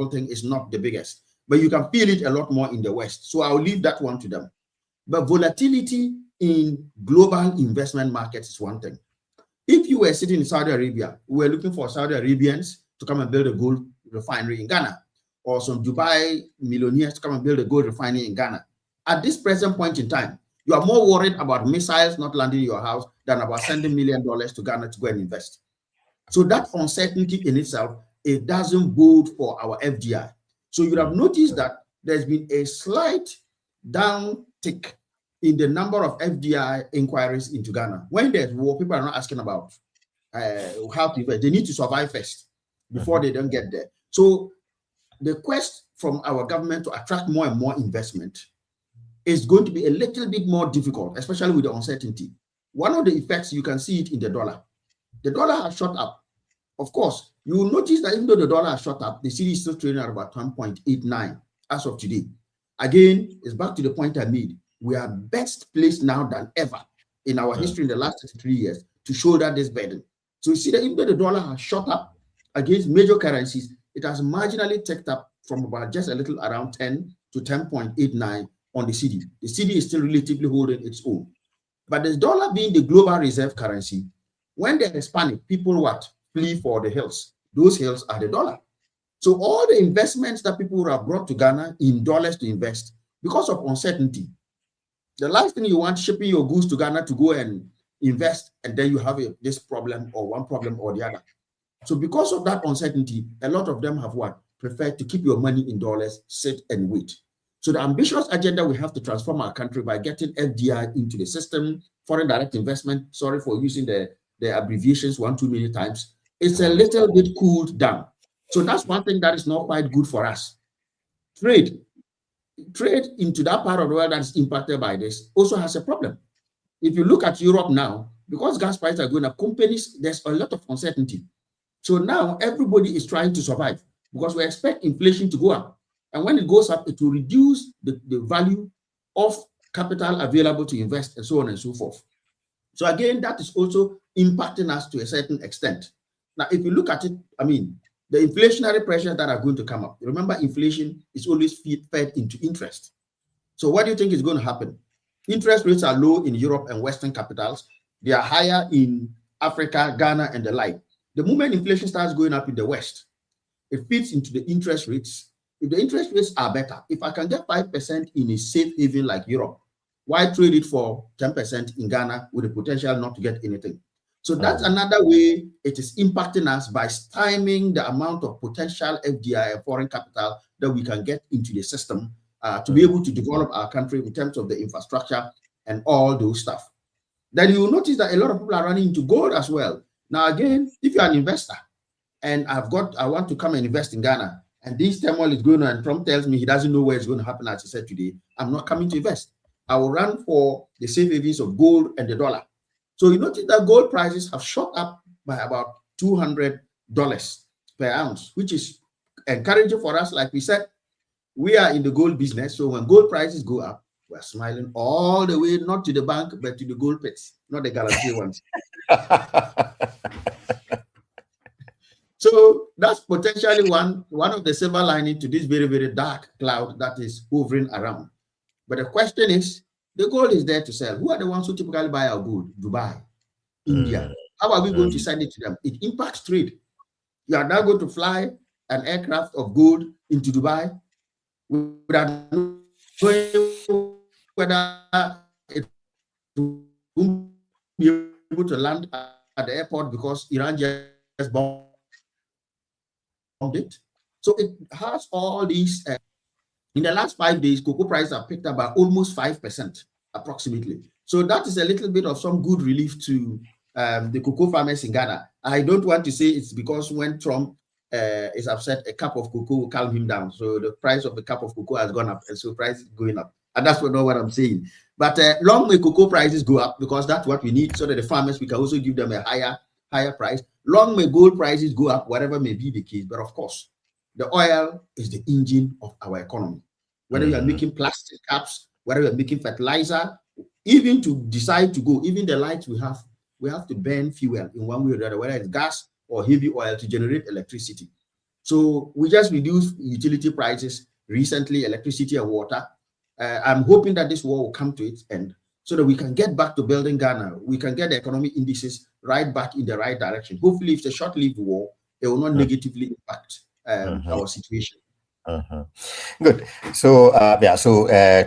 thing is not the biggest, but you can feel it a lot more in the West. So I'll leave that one to them. But volatility in global investment markets is one thing. If you were sitting in Saudi Arabia, we were looking for Saudi Arabians to come and build a gold refinery in Ghana, or some Dubai millionaires to come and build a gold refinery in Ghana. At this present point in time, you are more worried about missiles not landing in your house than about sending $1 million to Ghana to go and invest. So that uncertainty in itself, it doesn't bode for our FDI. So you have noticed that there's been a slight downtick in the number of FDI inquiries into Ghana. When there's war, people are not asking about how to invest. They need to survive first. before they don't get there. So the quest from our government to attract more and more investment is going to be a little bit more difficult, especially with the uncertainty. One of the effects, you can see it in the dollar. The dollar has shot up. Of course, you will notice that even though the dollar has shot up, the cedi is still trading at about 1.89 as of today. Again, it's back to the point I made. We are best placed now than ever in our history in the last 33 years to shoulder this burden. So you see that even though the dollar has shot up against major currencies, it has marginally ticked up from about just a little around 10 to 10.89 on the cedi. The cedi is still relatively holding its own. But the dollar being the global reserve currency, when there is panic, people what? Flee for the hills. Those hills are the dollar. So all the investments that people have brought to Ghana in dollars to invest, because of uncertainty, the last thing you want shipping your goods to Ghana to go and invest, and then you have this problem or one problem or the other. So because of that uncertainty, a lot of them have what? Preferred to keep your money in dollars, sit and wait. So the ambitious agenda we have to transform our country by getting FDI into the system, foreign direct investment, sorry for using the abbreviations one too many times, it's a little bit cooled down. So that's one thing that is not quite good for us. Trade into that part of the world that is impacted by this also has a problem. If you look at Europe now, because gas prices are going up, companies, there's a lot of uncertainty. So now everybody is trying to survive because we expect inflation to go up. And when it goes up, it will reduce the value of capital available to invest and so on and so forth. So again, that is also impacting us to a certain extent. Now, if you look at it, I mean, the inflationary pressures that are going to come up. Remember, inflation is always fed into interest. So what do you think is going to happen? Interest rates are low in Europe and Western capitals. They are higher in Africa, Ghana, and the like. The moment inflation starts going up in the West, it feeds into the interest rates. If the interest rates are better, if I can get 5% in a safe haven like Europe, why trade it for 10% in Ghana with the potential not to get anything? So that's another way it is impacting us by stymieing the amount of potential FDI and foreign capital that we can get into the system to be able to develop our country in terms of the infrastructure and all those stuff. Then you will notice that a lot of people are running into gold as well. Now, again, if you're an investor and I want to come and invest in Ghana, and this turmoil is going on, and Trump tells me he doesn't know where it's going to happen, as he said today, I'm not coming to invest. I will run for the safe havens of gold and the dollar. So you notice that gold prices have shot up by about $200 per ounce, which is encouraging for us. Like we said, we are in the gold business. So when gold prices go up, we're smiling all the way, not to the bank, but to the gold pits, not the guarantee ones. So that's potentially one of the silver lining to this very, very dark cloud that is hovering around. But the question is, the gold is there to sell. Who are the ones who typically buy our gold? Dubai, India. How are we going to send it to them? It impacts trade. You are now going to fly an aircraft of gold into Dubai without knowing whether it will be able to land at the airport because Iran just bombed it. So it has all these. In the last 5 days, cocoa prices have picked up by almost 5%, approximately. So that is a little bit of some good relief to the cocoa farmers in Ghana. I don't want to say it's because when Trump is upset, a cup of cocoa will calm him down. So the price of the cup of cocoa has gone up, and so price is going up. And that's not what I'm saying. But long may cocoa prices go up, because that's what we need, so that the farmers, we can also give them a higher price. Long may gold prices go up, whatever may be the case. But of course, the oil is the engine of our economy. Whether you are making plastic caps, whether you are making fertilizer, even to decide to go, even the lights we have to burn fuel in one way or the other, whether it's gas or heavy oil to generate electricity. So we just reduced utility prices recently, electricity and water. I'm hoping that this war will come to its end so that we can get back to building Ghana. We can get the economic indices right back in the right direction. Hopefully, if it's a short-lived war, it will not negatively impact our situation. Good. So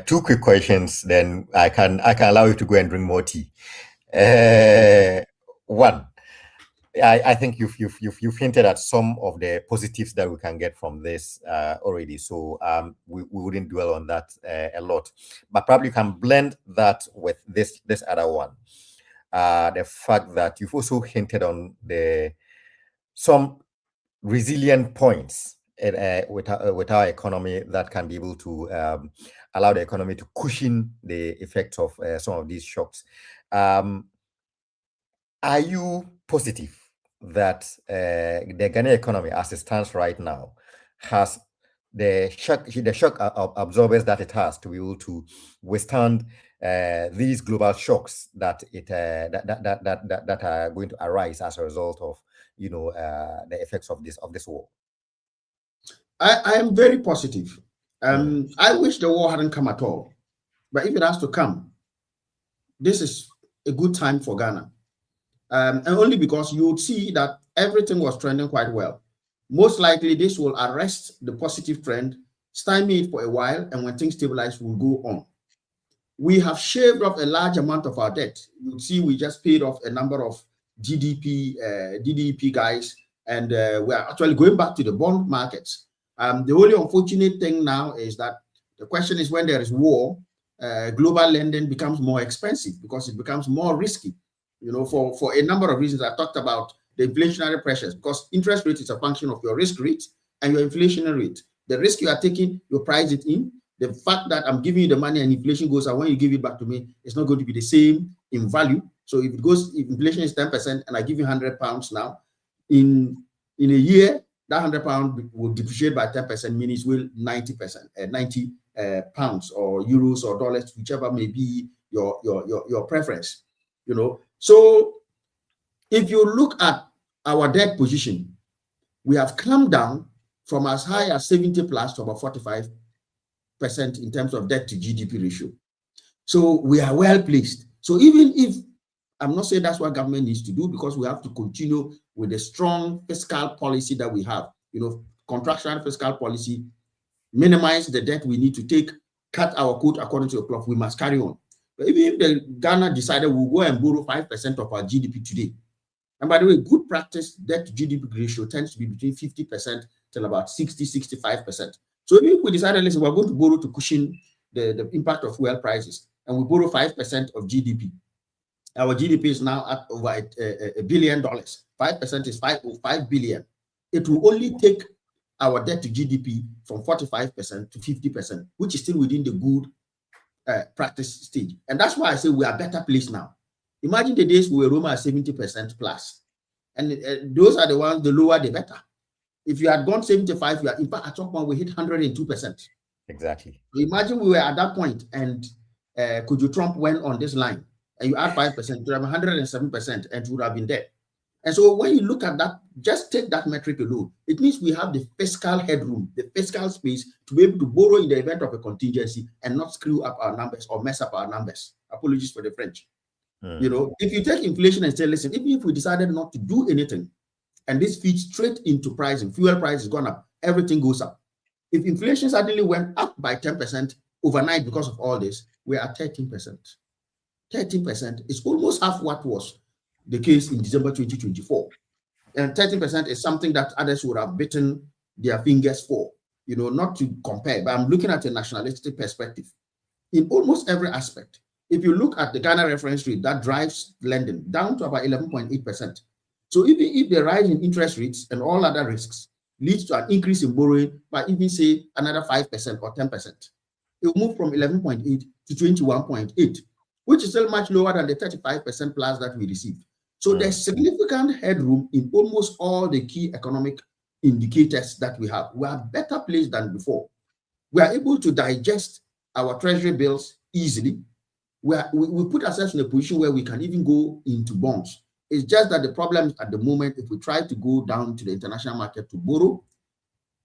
two quick questions. Then I can allow you to go and drink more tea. One, I think you've hinted at some of the positives that we can get from this already. So we wouldn't dwell on that a lot, but probably you can blend that with this other one. The fact that you've also hinted on some resilient points with our economy that can be able to allow the economy to cushion the effects of some of these shocks. Are you positive that the Ghana economy, as it stands right now, has the shock absorbers that it has to be able to withstand these global shocks that that are going to arise as a result of the effects of this war? I am very positive. I wish the war hadn't come at all, but if it has to come, this is a good time for Ghana, and only because you would see that everything was trending quite well. Most likely, this will arrest the positive trend, stymie it for a while, and when things stabilize, we'll go on. We have shaved off a large amount of our debt. You see, we just paid off a number of GDP guys, and we are actually going back to the bond markets. The only unfortunate thing now is that the question is, when there is war, global lending becomes more expensive because it becomes more risky, for a number of reasons. I talked about the inflationary pressures, because interest rate is a function of your risk rate and your inflation rate. The risk you are taking, you price it in. The fact that I'm giving you the money and inflation goes, and when you give it back to me, it's not going to be the same in value. So if inflation is 10% and I give you £100 now, in a year, that £100 will depreciate by 10%, meaning it's will 90%, 90 pounds or euros or dollars, whichever may be your preference. So if you look at our debt position, we have come down from as high as 70 plus to about 45% in terms of debt to GDP ratio. So we are well placed. So even if, I'm not saying that's what government needs to do, because we have to continue with the strong fiscal policy that we have, contractual fiscal policy, minimize the debt we need to take, cut our coat according to the cloth, we must carry on. But even if the Ghana decided we'll go and borrow 5% of our GDP today, and by the way, good practice debt to GDP ratio tends to be between 50% till about 60-65%. So if we decided, listen, we're going to borrow to cushion the impact of fuel prices, and we borrow 5% of GDP, our GDP is now at over $1 billion. 5% is 5 billion. It will only take our debt to GDP from 45% to 50%, which is still within the good practice stage. And that's why I say we are better placed now. Imagine the days we were Roma at 70% plus. And those are the ones, the lower, the better. If you had gone 75, you are, in fact, at some point we hit 102%. Exactly. So imagine we were at that point, and could you Trump went on this line, and you add 5%, you have 107%, and would have been there. And so when you look at that, just take that metric alone, it means we have the fiscal headroom, the fiscal space to be able to borrow in the event of a contingency and not screw up our numbers or mess up our numbers. Apologies for the French. If you take inflation and say, listen, even if we decided not to do anything, and this feeds straight into pricing, fuel price has gone up, everything goes up. If inflation suddenly went up by 10% overnight because of all this, we're at 13%. 13% is almost half what was the case in December 2024. And 13% is something that others would have bitten their fingers for, not to compare, but I'm looking at a nationalistic perspective. In almost every aspect, if you look at the Ghana reference rate, that drives lending down to about 11.8%. So even if the rise in interest rates and all other risks leads to an increase in borrowing by even say another 5% or 10%, it will move from 11.8 to 21.8, which is still much lower than the 35% plus that we received. So there's significant headroom in almost all the key economic indicators that we have. We are better placed than before. We are able to digest our treasury bills easily. We put ourselves in a position where we can even go into bonds. It's just that the problem at the moment, if we try to go down to the international market to borrow,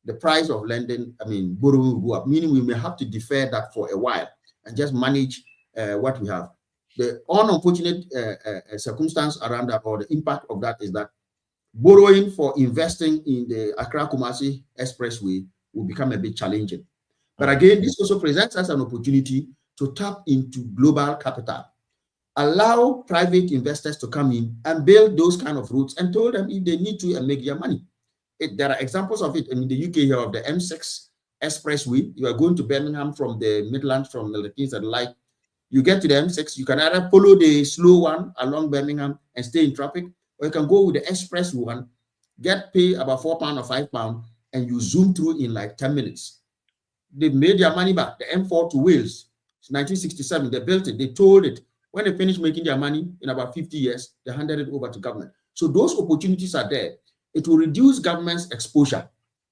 the price of lending, borrowing will go up, meaning we may have to defer that for a while and just manage what we have. The unfortunate circumstance around that, or the impact of that, is that borrowing for investing in the Accra-Kumasi Expressway will become a bit challenging. But again, this also presents us an opportunity to tap into global capital, allow private investors to come in and build those kind of routes, and told them if they need to and make their money. There are examples of it in the UK here of the M6 Expressway. You are going to Birmingham from the Midlands, from the Kings and like. You get to the M6, you can either follow the slow one along Birmingham and stay in traffic, or you can go with the express one get paid about £4 or £5, and you zoom through in like 10 minutes. They made their money back. The M4 to Wales, 1967, they built it, they told it. When they finished making their money in about 50 years, they handed it over to government. So those opportunities are there. It will reduce government's exposure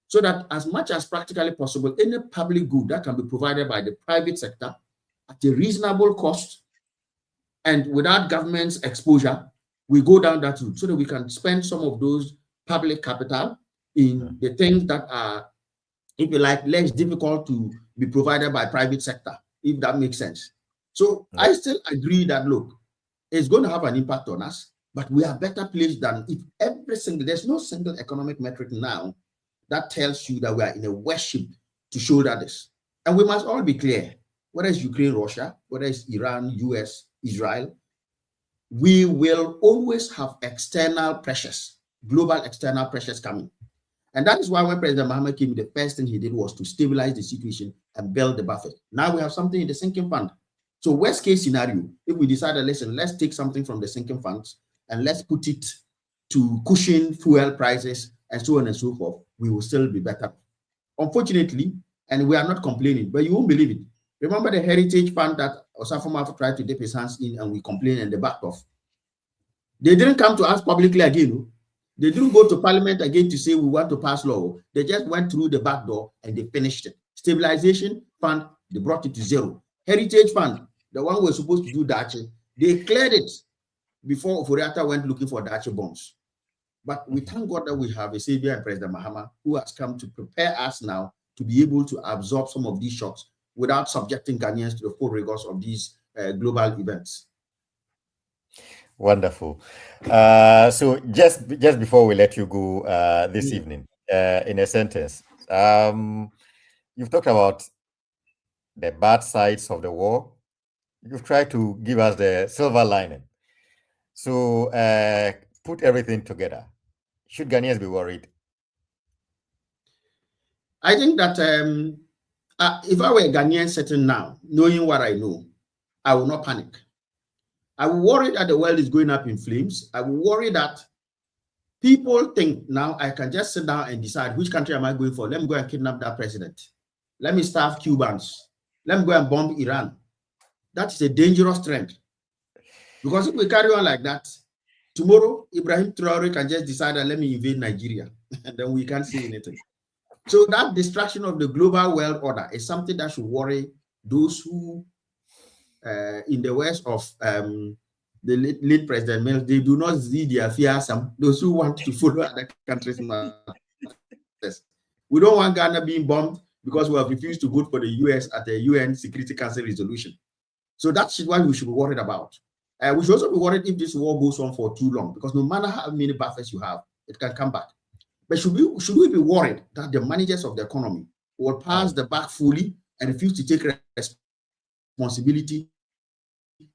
so that as much as practically possible, any public good that can be provided by the private sector at a reasonable cost and without government's exposure, we go down that route so that we can spend some of those public capital in the things that are, if you like, less difficult to be provided by private sector, if that makes sense. So I still agree that, look, it's going to have an impact on us, but we are better placed than if there's no single economic metric now that tells you that we are in a worship to shoulder this. And we must all be clear, whether it's Ukraine, Russia, whether it's Iran, US, Israel, we will always have external pressures, global external pressures coming. And that is why when President Mahama came, the first thing he did was to stabilize the situation and build the buffer. Now we have something in the sinking fund. So worst case scenario, if we decide, listen, let's take something from the sinking funds and let's put it to cushion fuel prices and so on and so forth, we will still be better. Unfortunately, and we are not complaining, but you won't believe it. Remember the heritage fund that Osafo tried to dip his hands in and we complained and they backed off. They didn't come to us publicly again. They didn't go to parliament again to say we want to pass law. They just went through the back door and they finished it. Stabilization fund, they brought it to zero. Heritage fund, the one who was supposed to do Dachi, they cleared it before Oforiatta went looking for Dachi bonds. But we thank God that we have a savior and President Mahama who has come to prepare us now to be able to absorb some of these shocks without subjecting Ghanaians to the full rigors of these global events. Wonderful. So just before we let you go this evening, in a sentence, you've talked about the bad sides of the war. You've tried to give us the silver lining. So put everything together. Should Ghanaians be worried? I think that if I were a Ghanaian sitting now, knowing what I know, I will not panic. I will worry that the world is going up in flames. I will worry that people think now I can just sit down and decide which country am I going for. Let me go and kidnap that president. Let me starve Cubans. Let me go and bomb Iran. That is a dangerous trend. Because if we carry on like that, tomorrow Ibrahim Traore can just decide that let me invade Nigeria and then we can't say anything. So that destruction of the global world order is something that should worry those who, in the words of the late President Mills, they do not see their fears. Those who want to follow other countries. We don't want Ghana being bombed because we have refused to vote for the US at the UN Security Council resolution. So that's what we should be worried about. We should also be worried if this war goes on for too long, because no matter how many buffers you have, it can come back. But should we be worried that the managers of the economy will pass the buck fully and refuse to take responsibility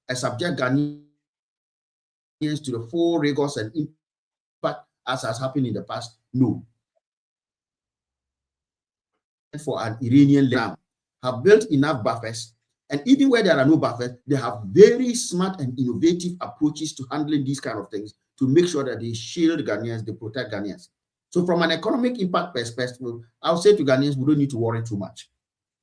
and subject Ghanaians to the full rigors and impact as has happened in the past? No. For an Iranian land have built enough buffers, and even where there are no buffers, they have very smart and innovative approaches to handling these kind of things to make sure that they shield Ghanaians, they protect Ghanaians. So from an economic impact perspective, I'll say to Ghanaians, we don't need to worry too much.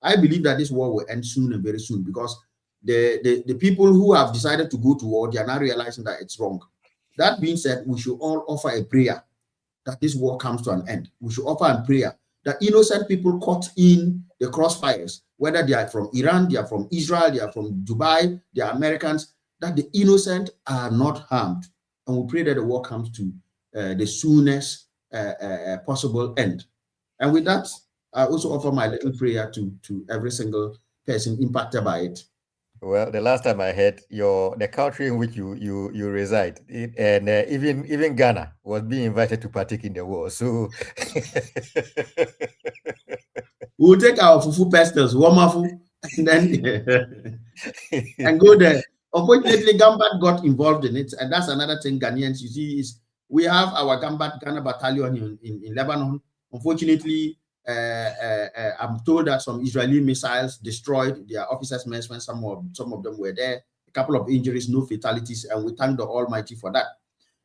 I believe that this war will end soon and very soon, because the people who have decided to go to war, they are now realizing that it's wrong. That being said, we should all offer a prayer that this war comes to an end. We should offer a prayer that innocent people caught in the crossfires, whether they are from Iran, they are from Israel, they are from Dubai, they are Americans, that the innocent are not harmed. And we pray that the war comes to the soonest possible end. And with that, I also offer my little prayer to every single person impacted by it. Well, the last time I heard, the country in which you reside, and even Ghana was being invited to partake in the war. So we'll take our fufu pestles, wamafu, and then and go there. Unfortunately, Gambat got involved in it, and that's another thing Ghanaians, you see, is we have our Ghana battalion in Lebanon. Unfortunately, I'm told that some Israeli missiles destroyed their officers' mess when some of them were there. A couple of injuries, no fatalities, and we thank the Almighty for that.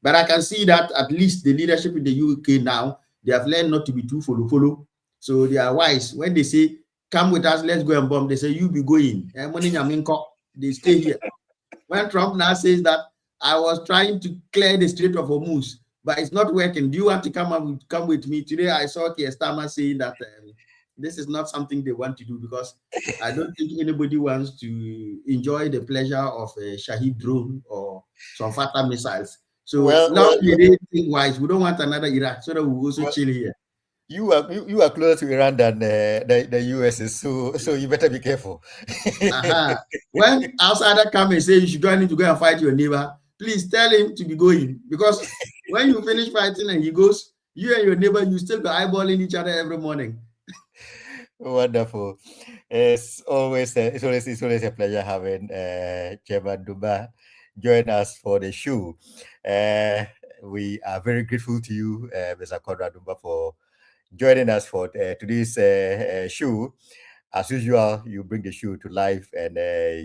But I can see that at least the leadership in the UK now, they have learned not to be too follow. So they are wise. When they say, come with us, let's go and bomb, they say, you be going. They stay here. When Trump now says that, I was trying to clear the Strait of Hormuz, but it's not working. Do you want to come with me? Today I saw Keir Starmer saying that this is not something they want to do, because I don't think anybody wants to enjoy the pleasure of a Shahid drone or some Fatah missiles. So wise, we don't want another Iraq, so that we also chill here. You are closer to Iran than the US is, so you better be careful. When outsider come and say you should need to go and fight your neighbor, please tell him to be going, because when you finish fighting and he goes, you and your neighbor, you still be eyeballing each other every morning. Wonderful. It's always a pleasure having Chairman Dumba join us for the show. We are very grateful to you, Mr. Conrad Dumba, for joining us for today's show. As usual, you bring the show to life and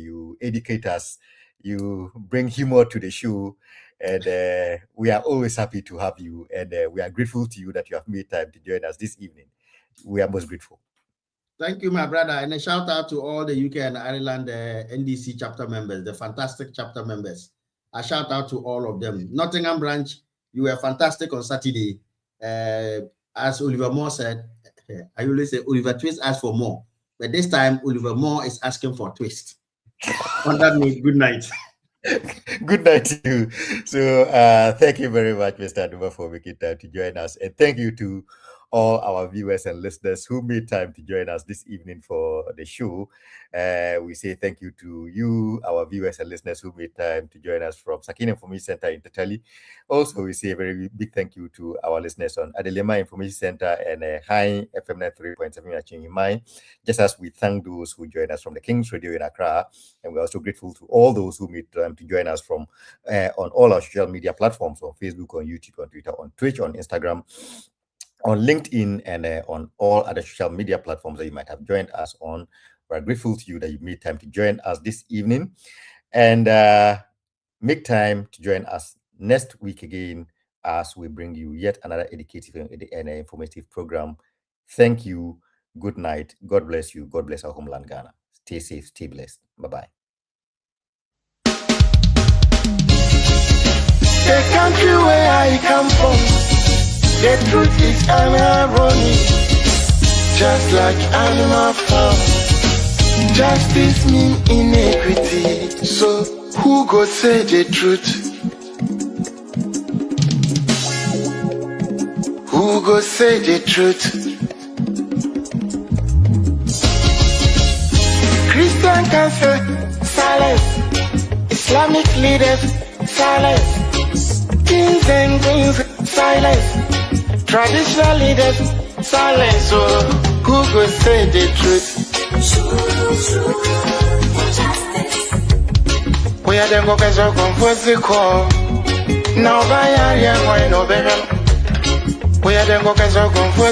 you educate us. You bring humor to the show, and we are always happy to have you. And we are grateful to you that you have made time to join us this evening. We are most grateful. Thank you, my brother. And a shout out to all the UK and Ireland NDC chapter members, the fantastic chapter members. A shout out to all of them. Nottingham branch, you were fantastic on Saturday. As Oliver Moore said, I always say Oliver Twist asked for more. But this time, Oliver Moore is asking for a twist. On that note, good night. Good night to you. So thank you very much, Mr. Dumba, for making time to join us. And thank you to all our viewers and listeners who made time to join us this evening for the show. We say thank you to you, our viewers and listeners who made time to join us from Sakina Information Center in Tatali. Also, we say a very big thank you to our listeners on Adelema Information Center and High FM 93.7 at Chinyimai, just as we thank those who joined us from the King's Radio in Accra. And we're also grateful to all those who made time to join us from on all our social media platforms, on Facebook, on YouTube, on Twitter, on Twitch, on Instagram, on LinkedIn, and on all other social media platforms that you might have joined us on. We're grateful to you that you made time to join us this evening, and make time to join us next week again as we bring you yet another educative and informative program. Thank you. Good night. God bless you. God bless our homeland, Ghana. Stay safe. Stay blessed. Bye-bye. The country where I come from, the truth is an irony, just like animal farm. Justice mean inequity, so who go say the truth? Who go say the truth? Christian can say silence, Islamic leaders silence, kings and queens silence, traditional leaders silence. So who go say the truth? We are the workers of the call. Now, by a young way, no better. We are the workers of